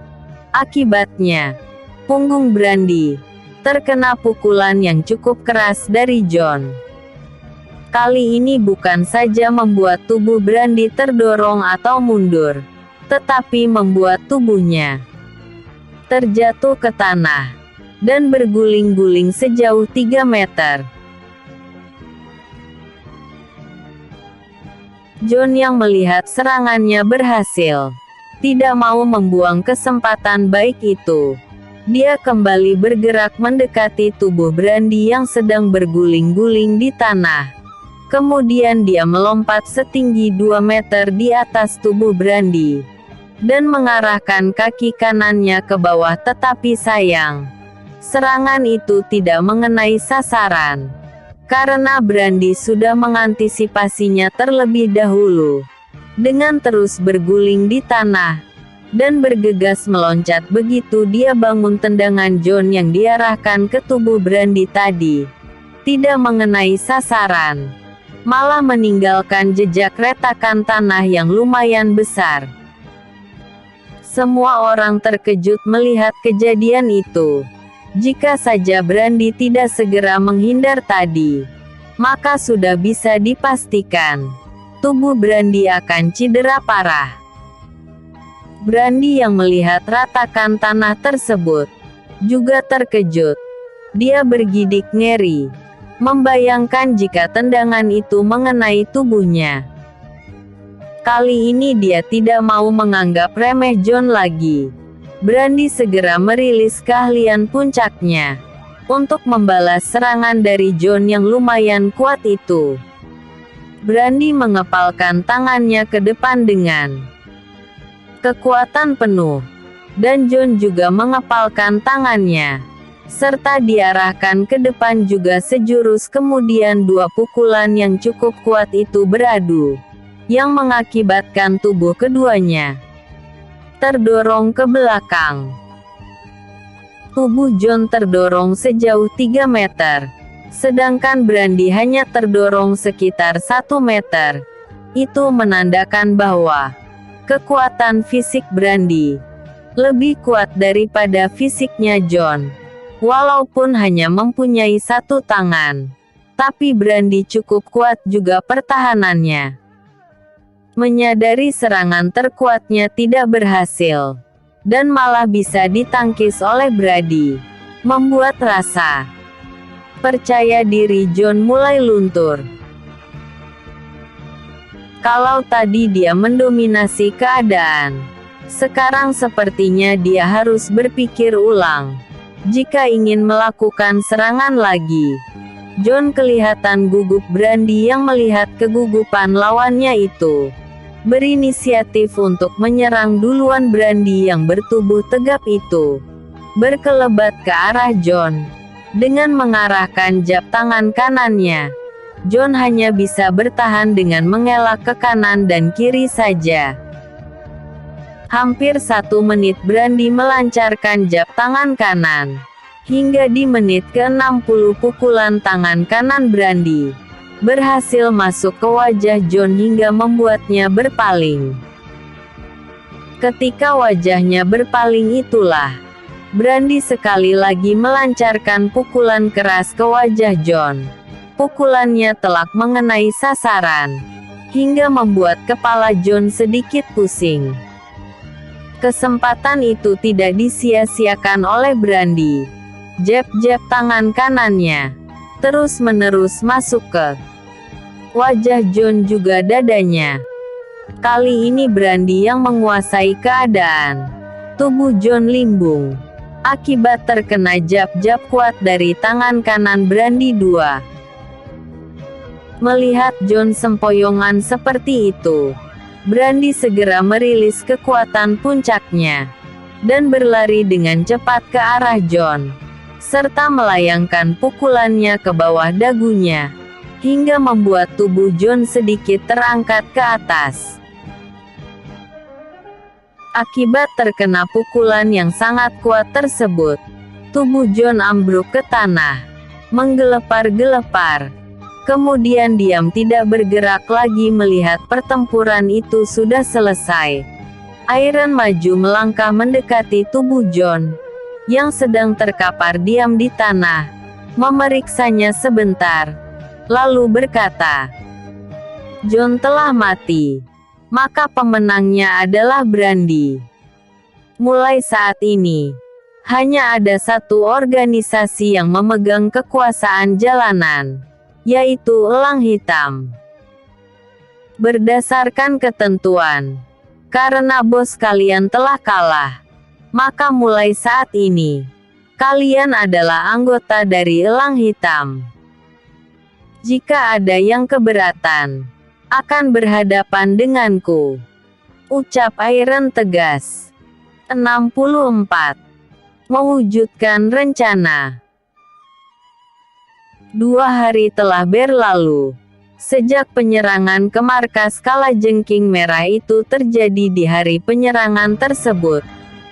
Akibatnya, punggung Brandy terkena pukulan yang cukup keras dari John. Kali ini bukan saja membuat tubuh Brandy terdorong atau mundur, tetapi membuat tubuhnya terjatuh ke tanah, dan berguling-guling sejauh 3 meter. John yang melihat serangannya berhasil, tidak mau membuang kesempatan baik itu. Dia kembali bergerak mendekati tubuh Brandy yang sedang berguling-guling di tanah. Kemudian dia melompat setinggi 2 meter di atas tubuh Brandy, dan mengarahkan kaki kanannya ke bawah, tetapi sayang, serangan itu tidak mengenai sasaran. Karena Brandy sudah mengantisipasinya terlebih dahulu. Dengan terus berguling di tanah, dan bergegas meloncat begitu dia bangun, tendangan John yang diarahkan ke tubuh Brandy tadi tidak mengenai sasaran, malah meninggalkan jejak retakan tanah yang lumayan besar. Semua orang terkejut melihat kejadian itu. Jika saja Brandy tidak segera menghindar tadi, maka sudah bisa dipastikan tubuh Brandy akan cedera parah. Brandy yang melihat ratakan tanah tersebut juga terkejut. Dia bergidik ngeri, membayangkan jika tendangan itu mengenai tubuhnya. Kali ini dia tidak mau menganggap remeh John lagi. Brandy segera merilis keahlian puncaknya. untuk membalas serangan dari John yang lumayan kuat itu. Brandy mengepalkan tangannya ke depan dengan kekuatan penuh, dan John juga mengepalkan tangannya, serta diarahkan ke depan juga sejurus. Kemudian dua pukulan yang cukup kuat itu beradu, yang mengakibatkan tubuh keduanya terdorong ke belakang. Tubuh John terdorong sejauh 3 meter, sedangkan Brandy hanya terdorong sekitar 1 meter. Itu menandakan bahwa kekuatan fisik Brandy lebih kuat daripada fisiknya John. Walaupun hanya mempunyai 1 tangan, tapi Brandy cukup kuat juga pertahanannya. Menyadari serangan terkuatnya tidak berhasil, dan malah bisa ditangkis oleh Brandy, membuat rasa percaya diri John mulai luntur. Kalau tadi dia mendominasi keadaan, sekarang sepertinya dia harus berpikir ulang jika ingin melakukan serangan lagi. John kelihatan gugup. Brandy yang melihat kegugupan lawannya itu berinisiatif untuk menyerang duluan. Brandy yang bertubuh tegap itu berkelebat ke arah John dengan mengarahkan jab tangan kanannya. John hanya bisa bertahan dengan mengelak ke kanan dan kiri saja. Hampir 1 menit Brandy melancarkan jab tangan kanan, hingga di menit ke-60 pukulan tangan kanan Brandy berhasil masuk ke wajah John hingga membuatnya berpaling. Ketika wajahnya berpaling itulah Brandy sekali lagi melancarkan pukulan keras ke wajah John. Pukulannya telak mengenai sasaran, hingga membuat kepala John sedikit pusing. Kesempatan itu tidak disia-siakan oleh Brandy. Jab-jab tangan kanannya terus-menerus masuk ke wajah John juga dadanya. Kali ini Brandy yang menguasai keadaan. Tubuh John limbung akibat terkena jab-jab kuat dari tangan kanan Brandy 2. Melihat John sempoyongan seperti itu, Brandy segera merilis kekuatan puncaknya dan berlari dengan cepat ke arah John, serta melayangkan pukulannya ke bawah dagunya hingga membuat tubuh John sedikit terangkat ke atas. Akibat terkena pukulan yang sangat kuat tersebut, tubuh John ambruk ke tanah, menggelepar-gelepar. Kemudian diam tidak bergerak lagi melihat pertempuran itu sudah selesai. Iron maju melangkah mendekati tubuh John, yang sedang terkapar diam di tanah, memeriksanya sebentar, lalu berkata, "John telah mati. Maka pemenangnya adalah Brandy. Mulai saat ini, hanya ada satu organisasi yang memegang kekuasaan jalanan, yaitu Elang Hitam. Berdasarkan ketentuan, karena bos kalian telah kalah, maka mulai saat ini, kalian adalah anggota dari Elang Hitam. Jika ada yang keberatan, akan berhadapan denganku," ucap Iron tegas. 64. Mewujudkan rencana. 2 hari telah berlalu sejak penyerangan ke markas Kalajengking Merah itu terjadi. Di hari penyerangan tersebut,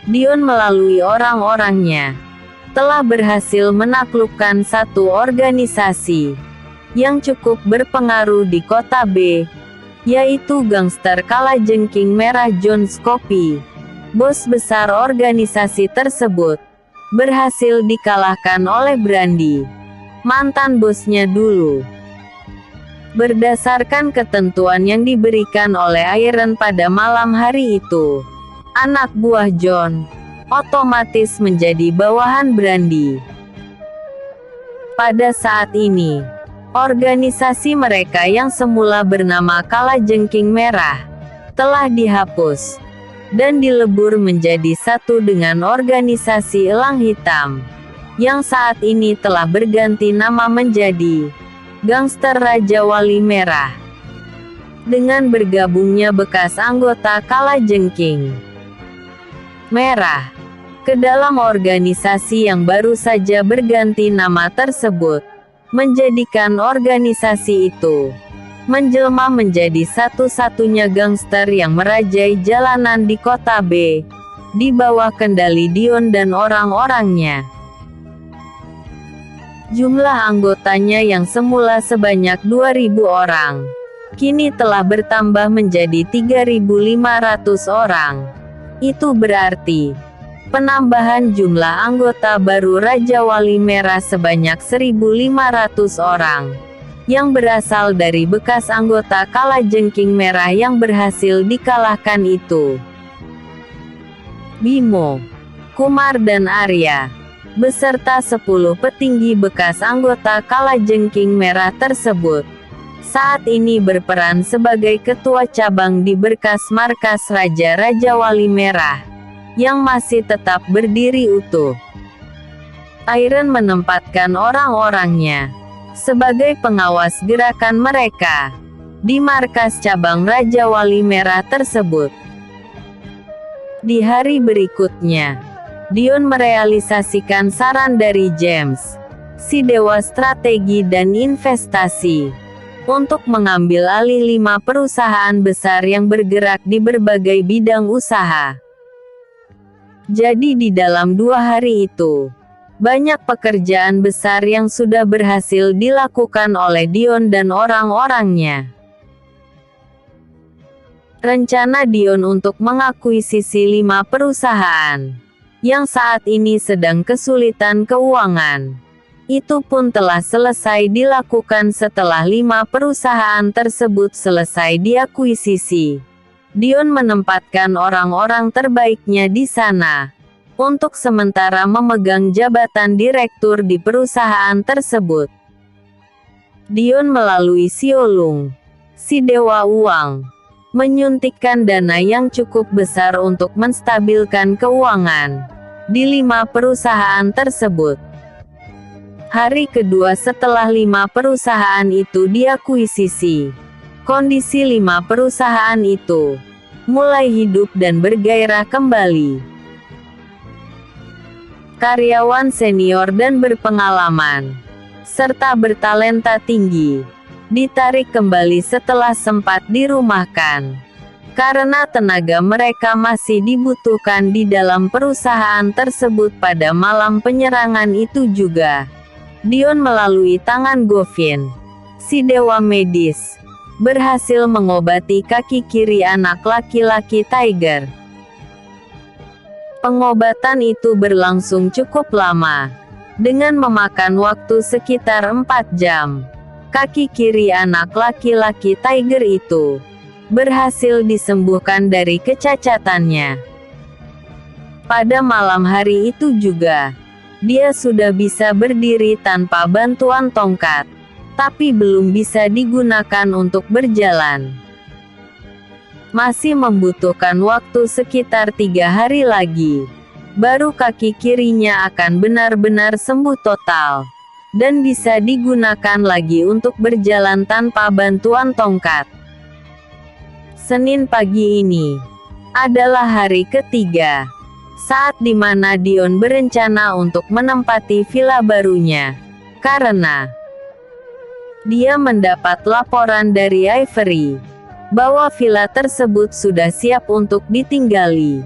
Dion melalui orang-orangnya telah berhasil menaklukkan satu organisasi yang cukup berpengaruh di kota B, yaitu gangster Kalajengking Merah. John Scopy, bos besar organisasi tersebut, berhasil dikalahkan oleh Brandy, mantan bosnya dulu. Berdasarkan ketentuan yang diberikan oleh Iron pada malam hari itu, anak buah John otomatis menjadi bawahan Brandy. Pada saat ini, organisasi mereka yang semula bernama Kalajengking Merah telah dihapus dan dilebur menjadi satu dengan organisasi Elang Hitam, yang saat ini telah berganti nama menjadi Gangster Raja Wali Merah. Dengan bergabungnya bekas anggota Kalajengking Merah ke dalam organisasi yang baru saja berganti nama tersebut, menjadikan organisasi itu menjelma menjadi satu-satunya gangster yang merajai jalanan di Kota B, di bawah kendali Dion dan orang-orangnya. Jumlah anggotanya yang semula sebanyak 2.000 orang, kini telah bertambah menjadi 3.500 orang. Itu berarti penambahan jumlah anggota baru Raja Wali Merah sebanyak 1.500 orang, yang berasal dari bekas anggota Kalajengking Merah yang berhasil dikalahkan itu. Bimo, Kumar dan Arya, beserta 10 petinggi bekas anggota Kalajengking Merah tersebut, saat ini berperan sebagai ketua cabang di berkas markas Raja Wali Merah, yang masih tetap berdiri utuh. Iron menempatkan orang-orangnya sebagai pengawas gerakan mereka di markas cabang Raja Wali Merah tersebut. Di hari berikutnya, Dion merealisasikan saran dari James, si dewa strategi dan investasi, untuk mengambil alih 5 perusahaan besar yang bergerak di berbagai bidang usaha. Jadi di dalam 2 hari itu, banyak pekerjaan besar yang sudah berhasil dilakukan oleh Dion dan orang-orangnya. Rencana Dion untuk mengakuisisi 5 perusahaan yang saat ini sedang kesulitan keuangan, itu pun telah selesai dilakukan setelah 5 perusahaan tersebut selesai diakuisisi. Dion menempatkan orang-orang terbaiknya di sana, untuk sementara memegang jabatan direktur di perusahaan tersebut. Dion melalui Siolung, si dewa uang, menyuntikkan dana yang cukup besar untuk menstabilkan keuangan di 5 perusahaan tersebut. Hari kedua setelah 5 perusahaan itu diakuisisi, kondisi 5 perusahaan itu mulai hidup dan bergairah kembali. Karyawan senior dan berpengalaman, serta bertalenta tinggi, ditarik kembali setelah sempat dirumahkan, karena tenaga mereka masih dibutuhkan di dalam perusahaan tersebut. Pada malam penyerangan itu juga, Dion melalui tangan Govin, si dewa medis, berhasil mengobati kaki kiri anak laki-laki Tiger. Pengobatan itu berlangsung cukup lama, dengan memakan waktu sekitar 4 jam. Kaki kiri anak laki-laki Tiger itu berhasil disembuhkan dari kecacatannya. Pada malam hari itu juga, dia sudah bisa berdiri tanpa bantuan tongkat, tapi belum bisa digunakan untuk berjalan. Masih membutuhkan waktu sekitar 3 hari lagi, baru kaki kirinya akan benar-benar sembuh total, dan bisa digunakan lagi untuk berjalan tanpa bantuan tongkat. Senin pagi ini adalah hari ketiga, saat dimana Dion berencana untuk menempati villa barunya, karena dia mendapat laporan dari Ivory, bahwa villa tersebut sudah siap untuk ditinggali.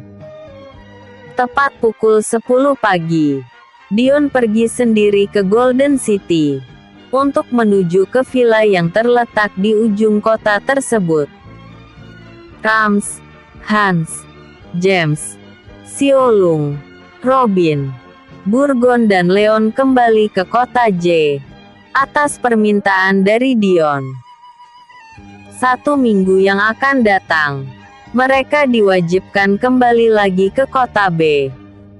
Tepat pukul 10 pagi, Dion pergi sendiri ke Golden City, untuk menuju ke villa yang terletak di ujung kota tersebut. Rams, Hans, James, Siolung, Robin, Burgon dan Leon kembali ke kota J, atas permintaan dari Dion. 1 minggu yang akan datang, mereka diwajibkan kembali lagi ke kota B,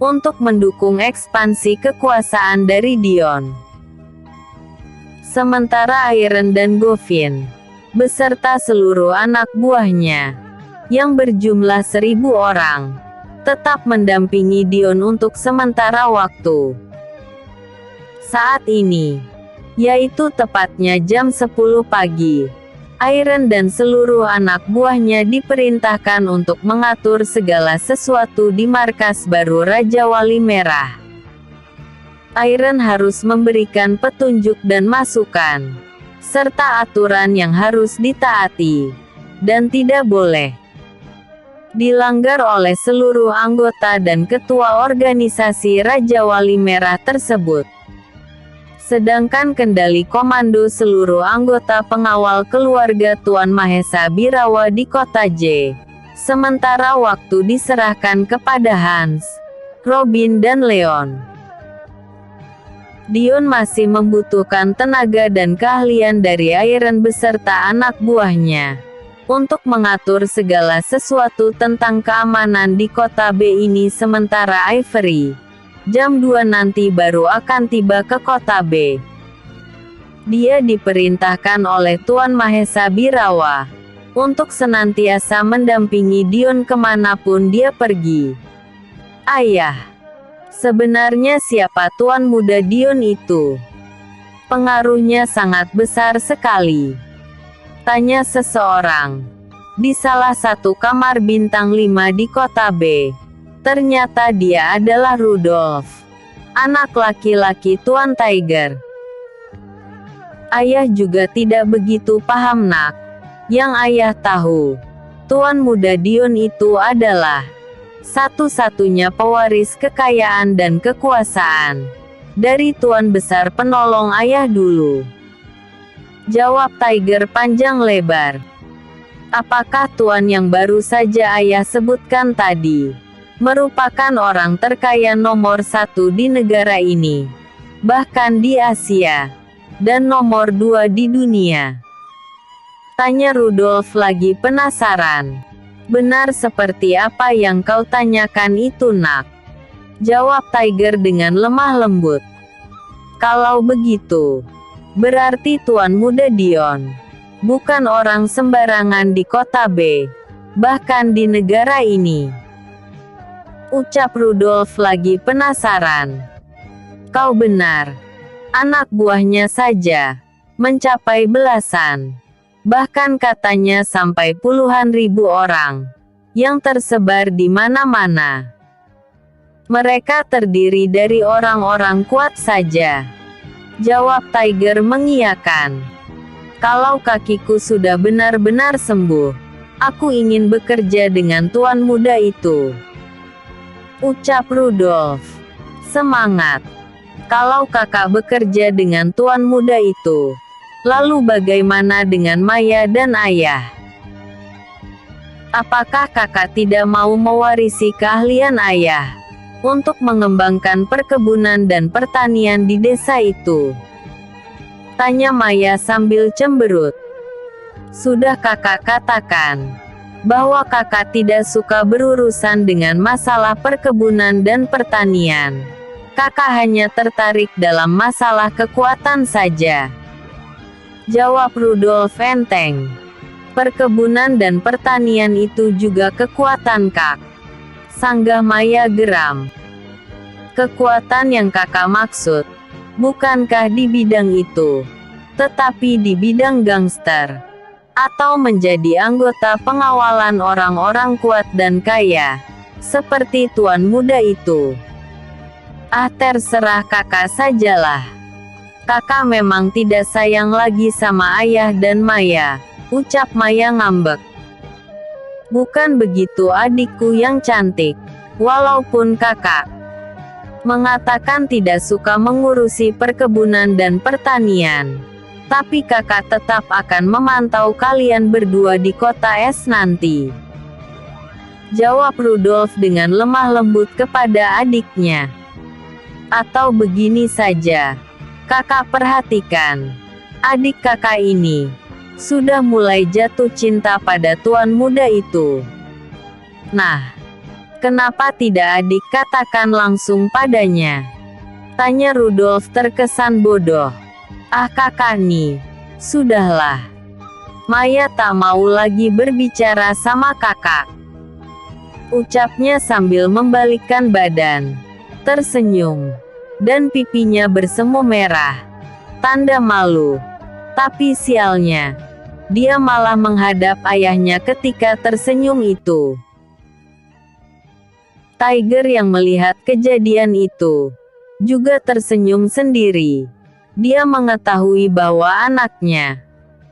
untuk mendukung ekspansi kekuasaan dari Dion. Sementara Iron dan Govin, beserta seluruh anak buahnya, yang berjumlah 1.000 orang, tetap mendampingi Dion untuk sementara waktu. Saat ini, yaitu tepatnya jam 10 pagi, Iron dan seluruh anak buahnya diperintahkan untuk mengatur segala sesuatu di markas baru Raja Wali Merah. Iron harus memberikan petunjuk dan masukan, serta aturan yang harus ditaati, dan tidak boleh dilanggar oleh seluruh anggota dan ketua organisasi Raja Wali Merah tersebut. Sedangkan kendali komando seluruh anggota pengawal keluarga Tuan Mahesa Birawa di kota J. Sementara waktu diserahkan kepada Hans, Robin dan Leon. Dion masih membutuhkan tenaga dan keahlian dari Iron beserta anak buahnya untuk mengatur segala sesuatu tentang keamanan di kota B ini, sementara Ivory jam 2 nanti baru akan tiba ke kota B. Dia diperintahkan oleh Tuan Mahesa Birawa untuk senantiasa mendampingi Dion kemanapun dia pergi. Ayah, sebenarnya siapa Tuan Muda Dion itu? Pengaruhnya sangat besar sekali, tanya seseorang di salah satu kamar bintang 5 di kota B. Ternyata dia adalah Rudolf, anak laki-laki Tuan Tiger. Ayah juga tidak begitu paham, nak. Yang ayah tahu, Tuan Muda Dion itu adalah satu-satunya pewaris kekayaan dan kekuasaan dari Tuan Besar penolong ayah dulu. Jawab Tiger panjang lebar. Apakah Tuan yang baru saja ayah sebutkan tadi merupakan orang terkaya nomor 1 di negara ini, bahkan di Asia, dan nomor 2 di dunia? Tanya Rudolf lagi penasaran. Benar seperti apa yang kau tanyakan itu, nak. Jawab Tiger dengan lemah lembut. Kalau begitu, berarti Tuan Muda Dion bukan orang sembarangan di kota B, bahkan di negara ini. Ucap Rudolf lagi penasaran. Kau benar. Anak buahnya saja mencapai belasan, bahkan katanya sampai puluhan ribu orang yang tersebar di mana-mana. Mereka terdiri dari orang-orang kuat saja. Jawab Tiger mengiyakan. Kalau kakiku sudah benar-benar sembuh, aku ingin bekerja dengan Tuan Muda itu. Ucap Rudolf. Semangat. Kalau kakak bekerja dengan Tuan Muda itu, lalu bagaimana dengan Maya dan ayah? Apakah kakak tidak mau mewarisi keahlian ayah untuk mengembangkan perkebunan dan pertanian di desa itu? Tanya Maya sambil cemberut. Sudah kakak katakan bahwa kakak tidak suka berurusan dengan masalah perkebunan dan pertanian. Kakak hanya tertarik dalam masalah kekuatan saja. Jawab Rudolf enteng. Perkebunan dan pertanian itu juga kekuatan kak. Sanggah Maya geram. Kekuatan yang kakak maksud, bukankah di bidang itu, tetapi di bidang gangster, atau menjadi anggota pengawalan orang-orang kuat dan kaya, seperti Tuan Muda itu? Ah, terserah kakak sajalah. Kakak memang tidak sayang lagi sama ayah dan Maya, ucap Maya ngambek. Bukan begitu adikku yang cantik. Walaupun kakak mengatakan tidak suka mengurusi perkebunan dan pertanian, tapi kakak tetap akan memantau kalian berdua di kota S nanti. Jawab Rudolf dengan lemah lembut kepada adiknya. Atau begini saja, kakak perhatikan, adik kakak ini sudah mulai jatuh cinta pada Tuan Muda itu. Nah, kenapa tidak adik katakan langsung padanya? Tanya Rudolf terkesan bodoh. Ah kakak nih, sudahlah. Maya tak mau lagi berbicara sama kakak. Ucapnya sambil membalikkan badan. Tersenyum. dan pipinya bersemu merah. Tanda malu. Tapi sialnya, dia malah menghadap ayahnya ketika tersenyum itu. Tiger yang melihat kejadian itu juga tersenyum sendiri. Dia mengetahui bahwa anaknya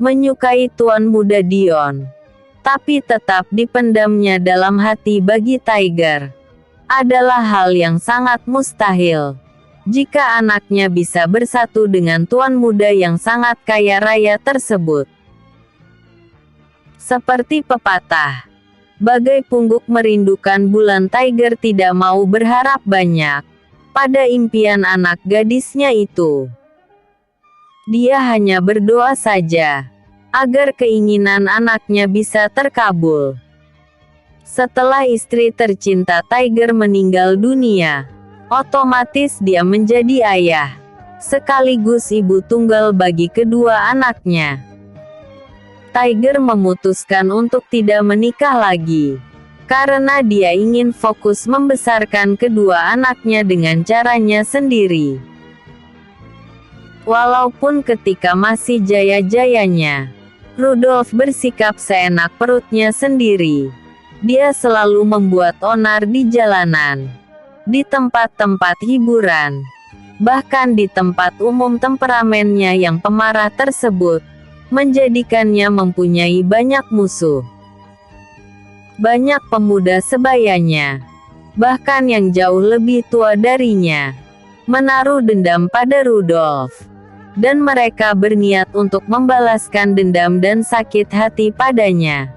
menyukai Tuan Muda Dion, tapi tetap dipendamnya dalam hati. Bagi Tiger adalah hal yang sangat mustahil jika anaknya bisa bersatu dengan Tuan Muda yang sangat kaya raya tersebut. Seperti pepatah, bagai pungguk merindukan bulan, Tiger tidak mau berharap banyak pada impian anak gadisnya itu. Dia hanya berdoa saja agar keinginan anaknya bisa terkabul. Setelah istri tercinta Tiger meninggal dunia, otomatis dia menjadi ayah, sekaligus ibu tunggal bagi kedua anaknya. Tiger memutuskan untuk tidak menikah lagi, karena dia ingin fokus membesarkan kedua anaknya dengan caranya sendiri. Walaupun ketika masih jaya-jayanya, Rudolf bersikap seenak perutnya sendiri. Dia selalu membuat onar di jalanan, di tempat-tempat hiburan, bahkan di tempat umum. Temperamennya yang pemarah tersebut menjadikannya mempunyai banyak musuh. Banyak pemuda sebayanya, bahkan yang jauh lebih tua darinya, menaruh dendam pada Rudolf, dan mereka berniat untuk membalaskan dendam dan sakit hati padanya.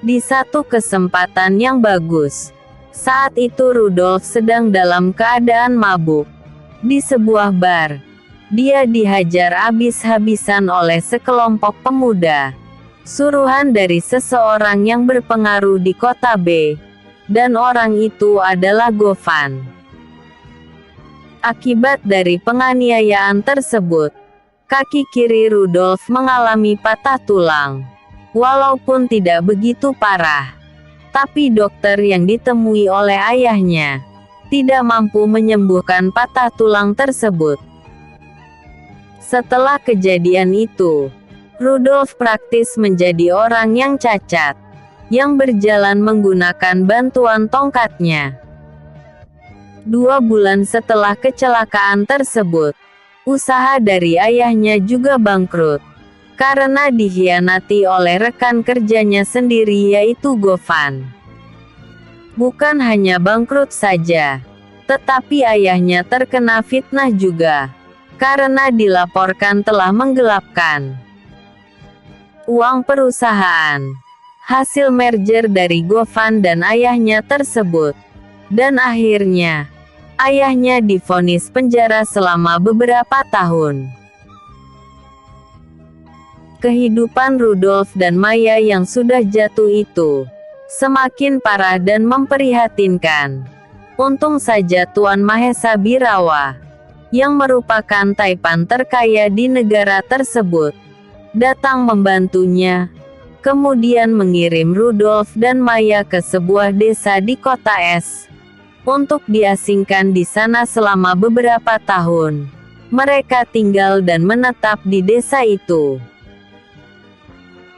Di satu kesempatan yang bagus, saat itu Rudolf sedang dalam keadaan mabuk di sebuah bar. Dia dihajar habis-habisan oleh sekelompok pemuda, suruhan dari seseorang yang berpengaruh di kota B, dan orang itu adalah Govan. Akibat dari penganiayaan tersebut, kaki kiri Rudolf mengalami patah tulang. Walaupun tidak begitu parah, tapi dokter yang ditemui oleh ayahnya tidak mampu menyembuhkan patah tulang tersebut. Setelah kejadian itu, Rudolf praktis menjadi orang yang cacat, yang berjalan menggunakan bantuan tongkatnya. 2 bulan setelah kecelakaan tersebut, usaha dari ayahnya juga bangkrut, karena dikhianati oleh rekan kerjanya sendiri yaitu Govan. Bukan hanya bangkrut saja, tetapi ayahnya terkena fitnah juga, karena dilaporkan telah menggelapkan uang perusahaan hasil merger dari Govan dan ayahnya tersebut. Dan akhirnya, ayahnya divonis penjara selama beberapa tahun. Kehidupan Rudolf dan Maya yang sudah jatuh itu semakin parah dan memprihatinkan. Untung saja Tuan Mahesa Birawa, yang merupakan taipan terkaya di negara tersebut, datang membantunya, kemudian mengirim Rudolf dan Maya ke sebuah desa di kota S, untuk diasingkan di sana selama beberapa tahun. Mereka tinggal dan menetap di desa itu.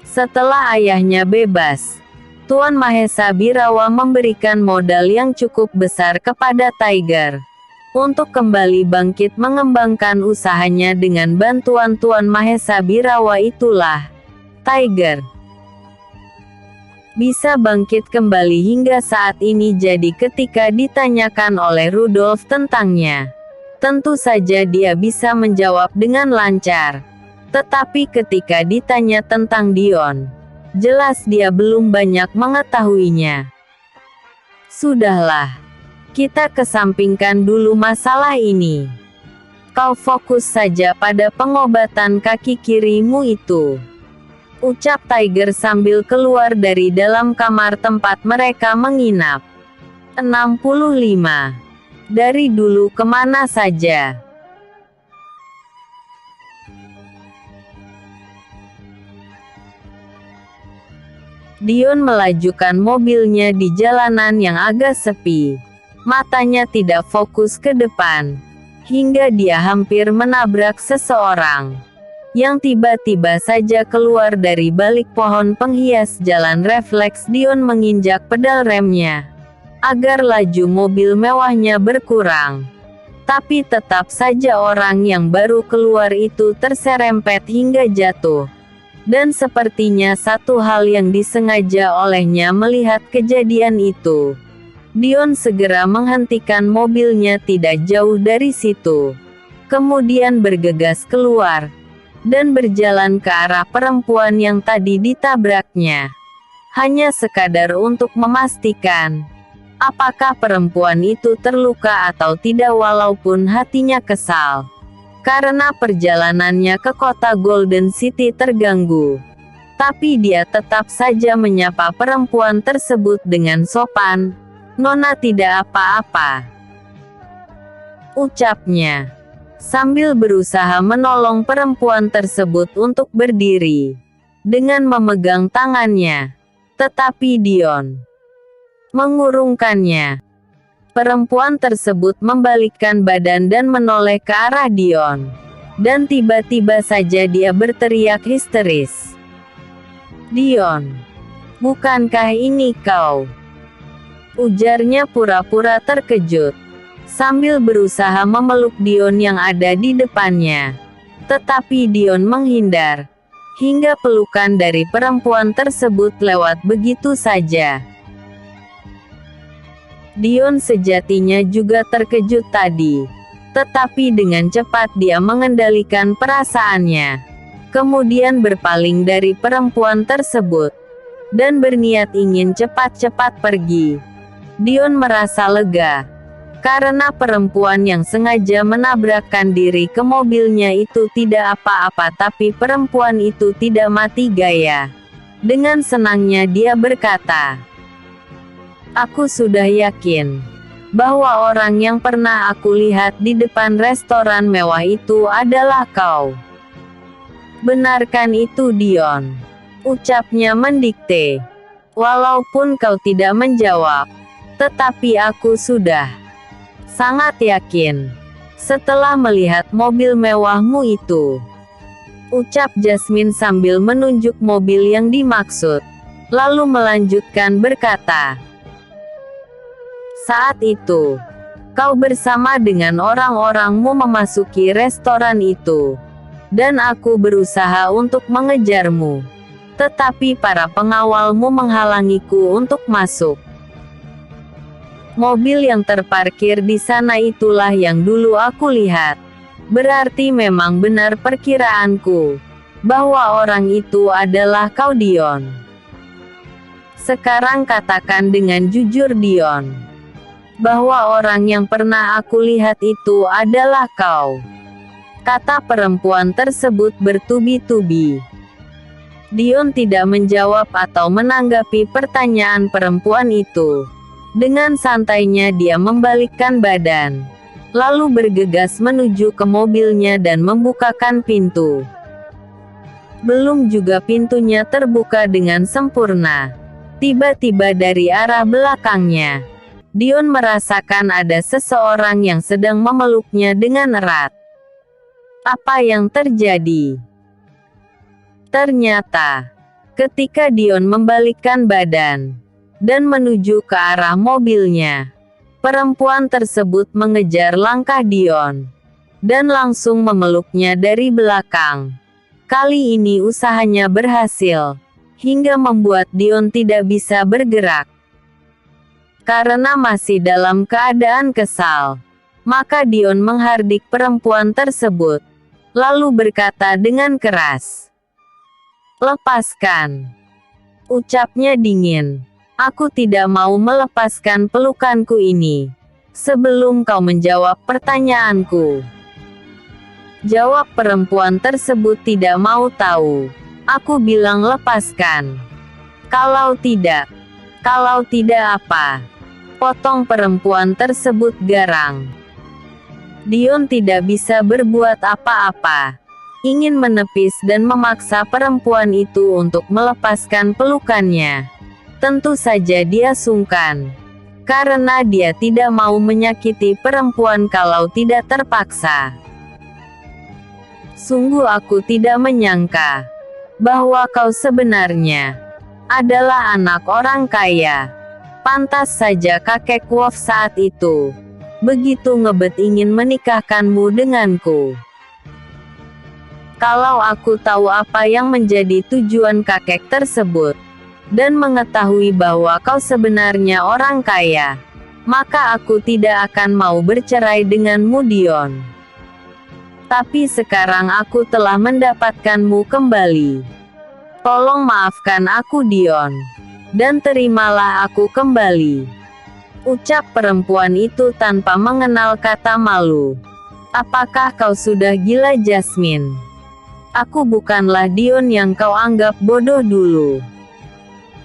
Setelah ayahnya bebas, Tuan Mahesa Birawa memberikan modal yang cukup besar kepada Tiger untuk kembali bangkit mengembangkan usahanya. Dengan bantuan Tuan Mahesa Birawa itulah Tiger bisa bangkit kembali hingga saat ini. Jadi ketika ditanyakan oleh Rudolf tentangnya, tentu saja dia bisa menjawab dengan lancar. Tetapi ketika ditanya tentang Dion, jelas dia belum banyak mengetahuinya. Sudahlah, kita kesampingkan dulu masalah ini. Kau fokus saja pada pengobatan kaki kirimu itu, ucap Tiger sambil keluar dari dalam kamar tempat mereka menginap. 65. Dari dulu kemana saja? Dion melajukan mobilnya di jalanan yang agak sepi. Matanya tidak fokus ke depan, hingga dia hampir menabrak seseorang yang tiba-tiba saja keluar dari balik pohon penghias jalan. Refleks Dion menginjak pedal remnya agar laju mobil mewahnya berkurang. Tapi tetap saja orang yang baru keluar itu terserempet hingga jatuh. Dan sepertinya satu hal yang disengaja olehnya melihat kejadian itu. Dion segera menghentikan mobilnya tidak jauh dari situ. Kemudian bergegas keluar dan berjalan ke arah perempuan yang tadi ditabraknya. Hanya sekadar untuk memastikan apakah perempuan itu terluka atau tidak, walaupun hatinya kesal karena perjalanannya ke kota Golden City terganggu. Tapi dia tetap saja menyapa perempuan tersebut dengan sopan. "Nona, tidak apa-apa," ucapnya, sambil berusaha menolong perempuan tersebut untuk berdiri dengan memegang tangannya. Tetapi Dion mengurungkannya. Perempuan tersebut membalikkan badan dan menoleh ke arah Dion. Dan tiba-tiba saja dia berteriak histeris, "Dion, bukankah ini kau?" ujarnya pura-pura terkejut, sambil berusaha memeluk Dion yang ada di depannya. Tetapi Dion menghindar, hingga pelukan dari perempuan tersebut lewat begitu saja. Dion sejatinya juga terkejut tadi, tetapi dengan cepat dia mengendalikan perasaannya. Kemudian berpaling dari perempuan tersebut, dan berniat ingin cepat-cepat pergi. Dion merasa lega, karena perempuan yang sengaja menabrakkan diri ke mobilnya itu tidak apa-apa, tapi perempuan itu tidak mati gaya. Dengan senangnya dia berkata, "Aku sudah yakin bahwa orang yang pernah aku lihat di depan restoran mewah itu adalah kau." "Benarkan itu, Dion?" ucapnya mendikte. "Walaupun kau tidak menjawab, tetapi aku sudah sangat yakin setelah melihat mobil mewahmu itu," ucap Jasmine sambil menunjuk mobil yang dimaksud, lalu melanjutkan berkata, "Saat itu, kau bersama dengan orang-orangmu memasuki restoran itu, dan aku berusaha untuk mengejarmu. Tetapi para pengawalmu menghalangiku untuk masuk. Mobil yang terparkir di sana itulah yang dulu aku lihat. Berarti memang benar perkiraanku, bahwa orang itu adalah kau, Dion. Sekarang katakan dengan jujur, Dion, bahwa orang yang pernah aku lihat itu adalah kau," kata perempuan tersebut bertubi-tubi. Dion tidak menjawab atau menanggapi pertanyaan perempuan itu. Dengan santainya dia membalikkan badan, lalu bergegas menuju ke mobilnya dan membukakan pintu. Belum juga pintunya terbuka dengan sempurna, tiba-tiba dari arah belakangnya, Dion merasakan ada seseorang yang sedang memeluknya dengan erat. Apa yang terjadi? Ternyata, ketika Dion membalikkan badan dan menuju ke arah mobilnya, perempuan tersebut mengejar langkah Dion dan langsung memeluknya dari belakang. Kali ini usahanya berhasil, hingga membuat Dion tidak bisa bergerak. Karena masih dalam keadaan kesal, maka Dion menghardik perempuan tersebut, lalu berkata dengan keras, "Lepaskan," ucapnya dingin. "Aku tidak mau melepaskan pelukanku ini sebelum kau menjawab pertanyaanku." Jawab perempuan tersebut tidak mau tahu. "Aku bilang lepaskan. Kalau tidak apa?" Potong perempuan tersebut garang. Dion tidak bisa berbuat apa-apa. Ingin menepis dan memaksa perempuan itu untuk melepaskan pelukannya. Tentu saja dia sungkan. karena dia tidak mau menyakiti perempuan kalau tidak terpaksa. Sungguh aku tidak menyangka bahwa kau sebenarnya adalah anak orang kaya. Pantas saja kakek Wolf saat itu begitu ngebet ingin menikahkanmu denganku. Kalau aku tahu apa yang menjadi tujuan kakek tersebut, dan mengetahui bahwa kau sebenarnya orang kaya, maka aku tidak akan mau bercerai denganmu, Dion. Tapi sekarang aku telah mendapatkanmu kembali. Tolong maafkan aku, Dion, dan terimalah aku kembali. Ucap perempuan itu tanpa mengenal kata malu. Apakah kau sudah gila, Jasmine? Aku bukanlah Dion yang kau anggap bodoh dulu.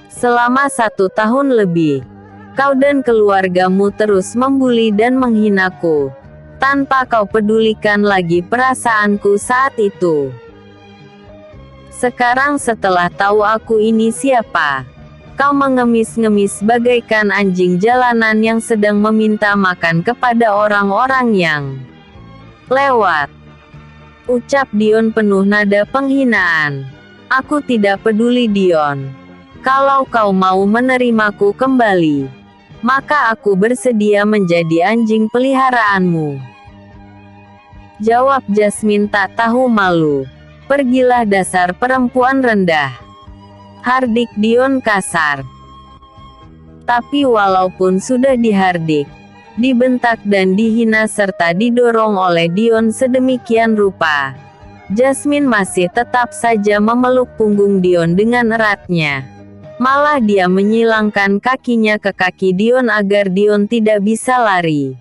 Selama 1 tahun lebih, kau dan keluargamu terus membuli dan menghinaku, tanpa kau pedulikan lagi perasaanku saat itu. Sekarang setelah tahu aku ini siapa, kau mengemis-ngemis bagaikan anjing jalanan yang sedang meminta makan kepada orang-orang yang lewat. Ucap Dion penuh nada penghinaan. Aku tidak peduli, Dion. Kalau kau mau menerimaku kembali, maka aku bersedia menjadi anjing peliharaanmu. Jawab Jasmine tak tahu malu. Pergilah dasar perempuan rendah. Hardik Dion kasar. Tapi walaupun sudah dihardik, dibentak dan dihina serta didorong oleh Dion sedemikian rupa, Jasmine masih tetap saja memeluk punggung Dion dengan eratnya. Malah dia menyilangkan kakinya ke kaki Dion agar Dion tidak bisa lari.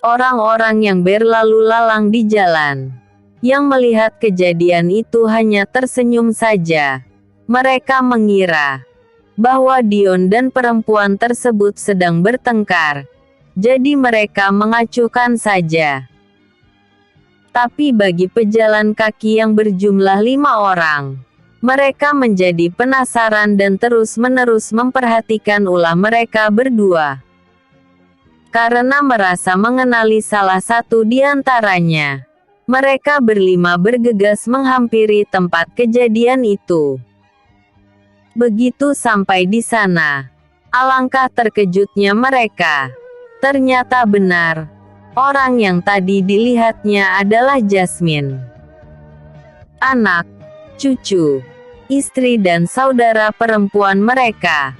Orang-orang yang berlalu lalang di jalan, yang melihat kejadian itu hanya tersenyum saja. Mereka mengira bahwa Dion dan perempuan tersebut sedang bertengkar, jadi mereka mengacuhkan saja. Tapi bagi pejalan kaki yang berjumlah 5 orang, mereka menjadi penasaran dan terus-menerus memperhatikan ulah mereka berdua. Karena merasa mengenali salah satu di antaranya, mereka berlima bergegas menghampiri tempat kejadian itu. Begitu sampai di sana, alangkah terkejutnya mereka. Ternyata benar, orang yang tadi dilihatnya adalah Jasmine. Anak, cucu, istri dan saudara perempuan mereka.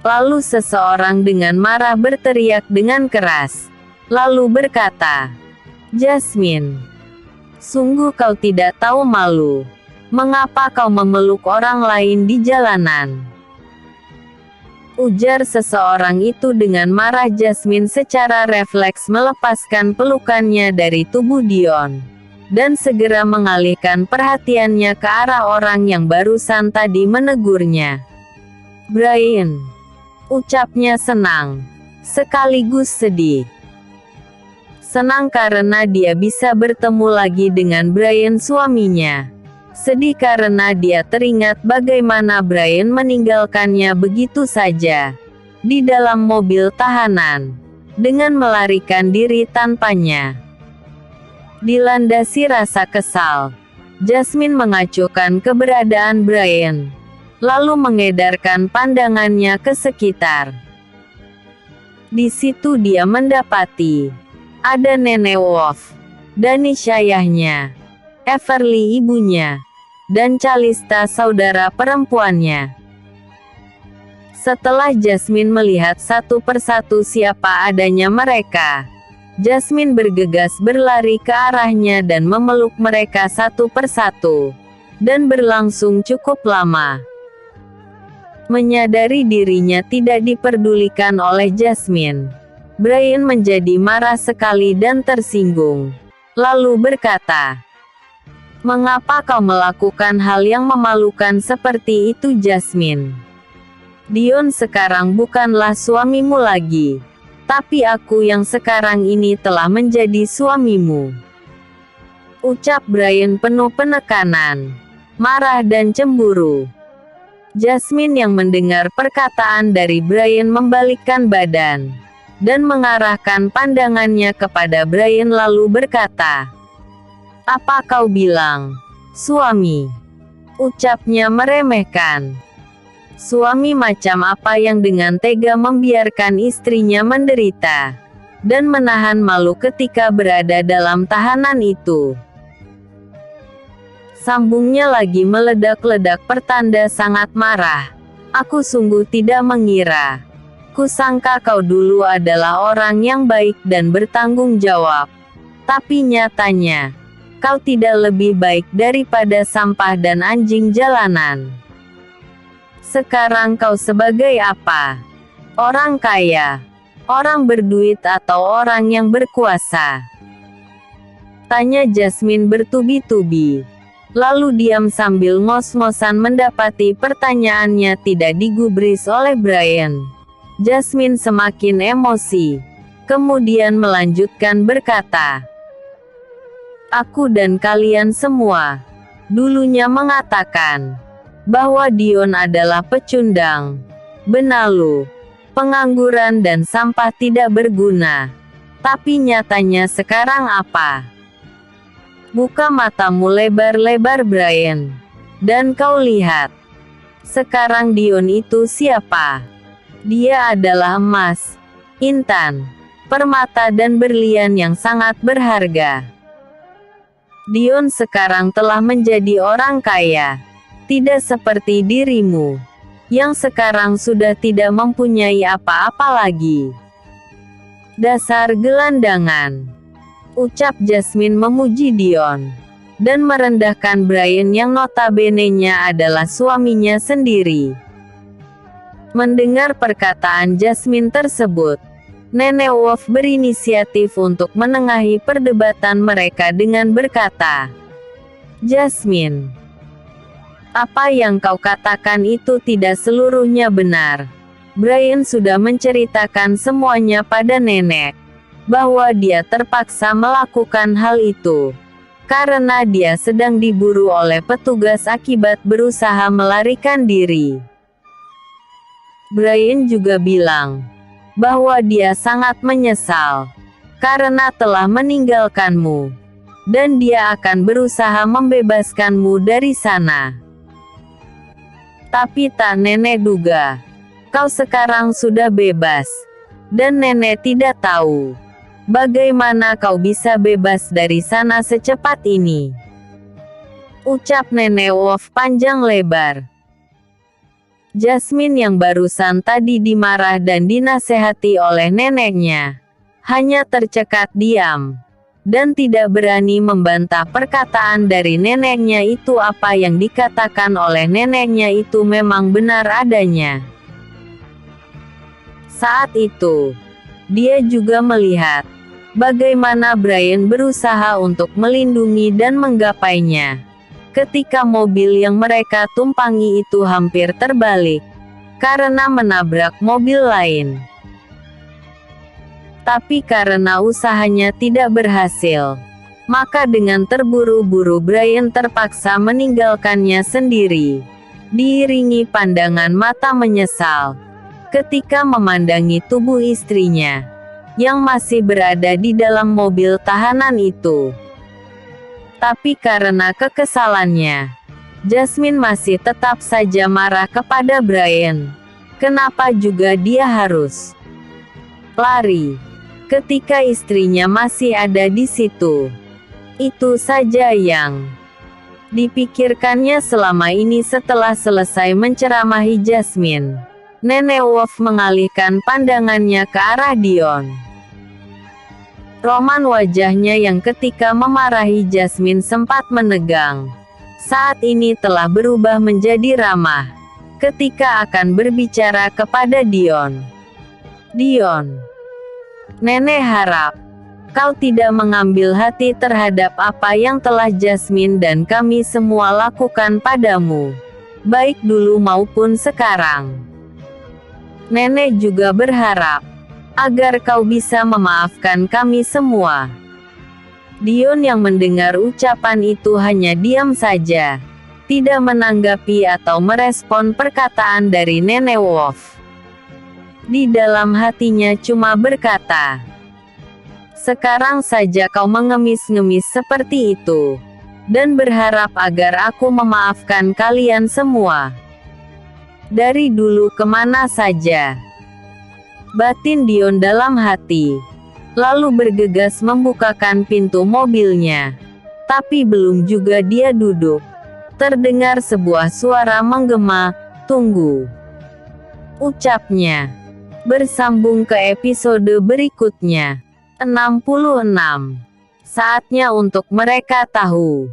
Lalu seseorang dengan marah berteriak dengan keras, lalu berkata, "Jasmine, sungguh kau tidak tahu malu. Mengapa kau memeluk orang lain di jalanan?" Ujar seseorang itu dengan marah. Jasmine secara refleks melepaskan pelukannya dari tubuh Dion, dan segera mengalihkan perhatiannya ke arah orang yang barusan tadi menegurnya. "Brian," ucapnya senang, sekaligus sedih. Senang karena dia bisa bertemu lagi dengan Brian suaminya. Sedih karena dia teringat bagaimana Brian meninggalkannya begitu saja di dalam mobil tahanan, dengan melarikan diri tanpanya. Dilandasi rasa kesal, Jasmine mengacuhkan keberadaan Brian, lalu mengedarkan pandangannya ke sekitar. Di situ dia mendapati ada Nenek Wolf, Danish ayahnya, Everly ibunya, dan Calista saudara perempuannya. Setelah Jasmine melihat satu persatu siapa adanya mereka, Jasmine bergegas berlari ke arahnya dan memeluk mereka satu persatu, dan berlangsung cukup lama. Menyadari dirinya tidak diperdulikan oleh Jasmine, Brian menjadi marah sekali dan tersinggung, lalu berkata, "Mengapa kau melakukan hal yang memalukan seperti itu, Jasmine? Dion sekarang bukanlah suamimu lagi, tapi aku yang sekarang ini telah menjadi suamimu." Ucap Brian penuh penekanan, marah dan cemburu. Jasmine yang mendengar perkataan dari Brian membalikkan badan dan mengarahkan pandangannya kepada Brian lalu berkata, "Apa kau bilang, suami?" Ucapnya meremehkan. Suami macam apa yang dengan tega membiarkan istrinya menderita dan menahan malu ketika berada dalam tahanan itu. Sambungnya lagi meledak-ledak pertanda sangat marah. Aku sungguh tidak mengira. Kusangka kau dulu adalah orang yang baik dan bertanggung jawab. Tapi nyatanya, kau tidak lebih baik daripada sampah dan anjing jalanan. Sekarang kau sebagai apa? Orang kaya? Orang berduit atau orang yang berkuasa? Tanya Jasmine bertubi-tubi. Lalu diam sambil ngos-ngosan mendapati pertanyaannya tidak digubris oleh Brian. Jasmine semakin emosi. Kemudian melanjutkan berkata, "Aku dan kalian semua dulunya mengatakan bahwa Dion adalah pecundang, benalu, pengangguran dan sampah tidak berguna. Tapi nyatanya sekarang apa? Buka matamu lebar-lebar Brian. Dan kau lihat. Sekarang Dion itu siapa? Dia adalah emas, intan, permata dan berlian yang sangat berharga. Dion sekarang telah menjadi orang kaya. Tidak seperti dirimu, yang sekarang sudah tidak mempunyai apa-apa lagi. Dasar gelandangan." Ucap Jasmine memuji Dion dan merendahkan Brian yang notabene-nya adalah suaminya sendiri. Mendengar perkataan Jasmine tersebut, Nenek Wolf berinisiatif untuk menengahi perdebatan mereka dengan berkata, "Jasmine, apa yang kau katakan itu tidak seluruhnya benar. Brian sudah menceritakan semuanya pada nenek, bahwa dia terpaksa melakukan hal itu karena dia sedang diburu oleh petugas akibat berusaha melarikan diri. Brian juga bilang bahwa dia sangat menyesal karena telah meninggalkanmu, dan dia akan berusaha membebaskanmu dari sana. Tapi tak nenek duga, kau sekarang sudah bebas, dan nenek tidak tahu bagaimana kau bisa bebas dari sana secepat ini." Ucap Nenek Wolf panjang lebar. Jasmine yang barusan tadi dimarah dan dinasehati oleh neneknya, hanya tercekat diam, dan tidak berani membantah perkataan dari neneknya itu. Apa yang dikatakan oleh neneknya itu memang benar adanya. Saat itu, dia juga melihat bagaimana Brian berusaha untuk melindungi dan menggapainya, ketika mobil yang mereka tumpangi itu hampir terbalik, karena menabrak mobil lain. Tapi karena usahanya tidak berhasil, maka dengan terburu-buru Brian terpaksa meninggalkannya sendiri, diiringi pandangan mata menyesal, ketika memandangi tubuh istrinya yang masih berada di dalam mobil tahanan itu. Tapi karena kekesalannya, Jasmine masih tetap saja marah kepada Brian. Kenapa juga dia harus lari ketika istrinya masih ada di situ? Itu saja yang dipikirkannya selama ini. Setelah selesai menceramahi Jasmine, Nenek Wolf mengalihkan pandangannya ke arah Dion. Roman wajahnya yang ketika memarahi Jasmine sempat menegang, saat ini telah berubah menjadi ramah, ketika akan berbicara kepada Dion. "Dion, Nenek harap kau tidak mengambil hati terhadap apa yang telah Jasmine dan kami semua lakukan padamu, baik dulu maupun sekarang. Nenek juga berharap agar kau bisa memaafkan kami semua." Dion yang mendengar ucapan itu hanya diam saja, tidak menanggapi atau merespon perkataan dari Nenek Wolf. Di dalam hatinya cuma berkata, "Sekarang saja kau mengemis-ngemis seperti itu, dan berharap agar aku memaafkan kalian semua. Dari dulu kemana saja?" Batin Dion dalam hati. Lalu bergegas membukakan pintu mobilnya. Tapi belum juga dia duduk, terdengar sebuah suara menggema, "Tunggu," ucapnya. Bersambung ke episode berikutnya. 66. Saatnya untuk mereka tahu.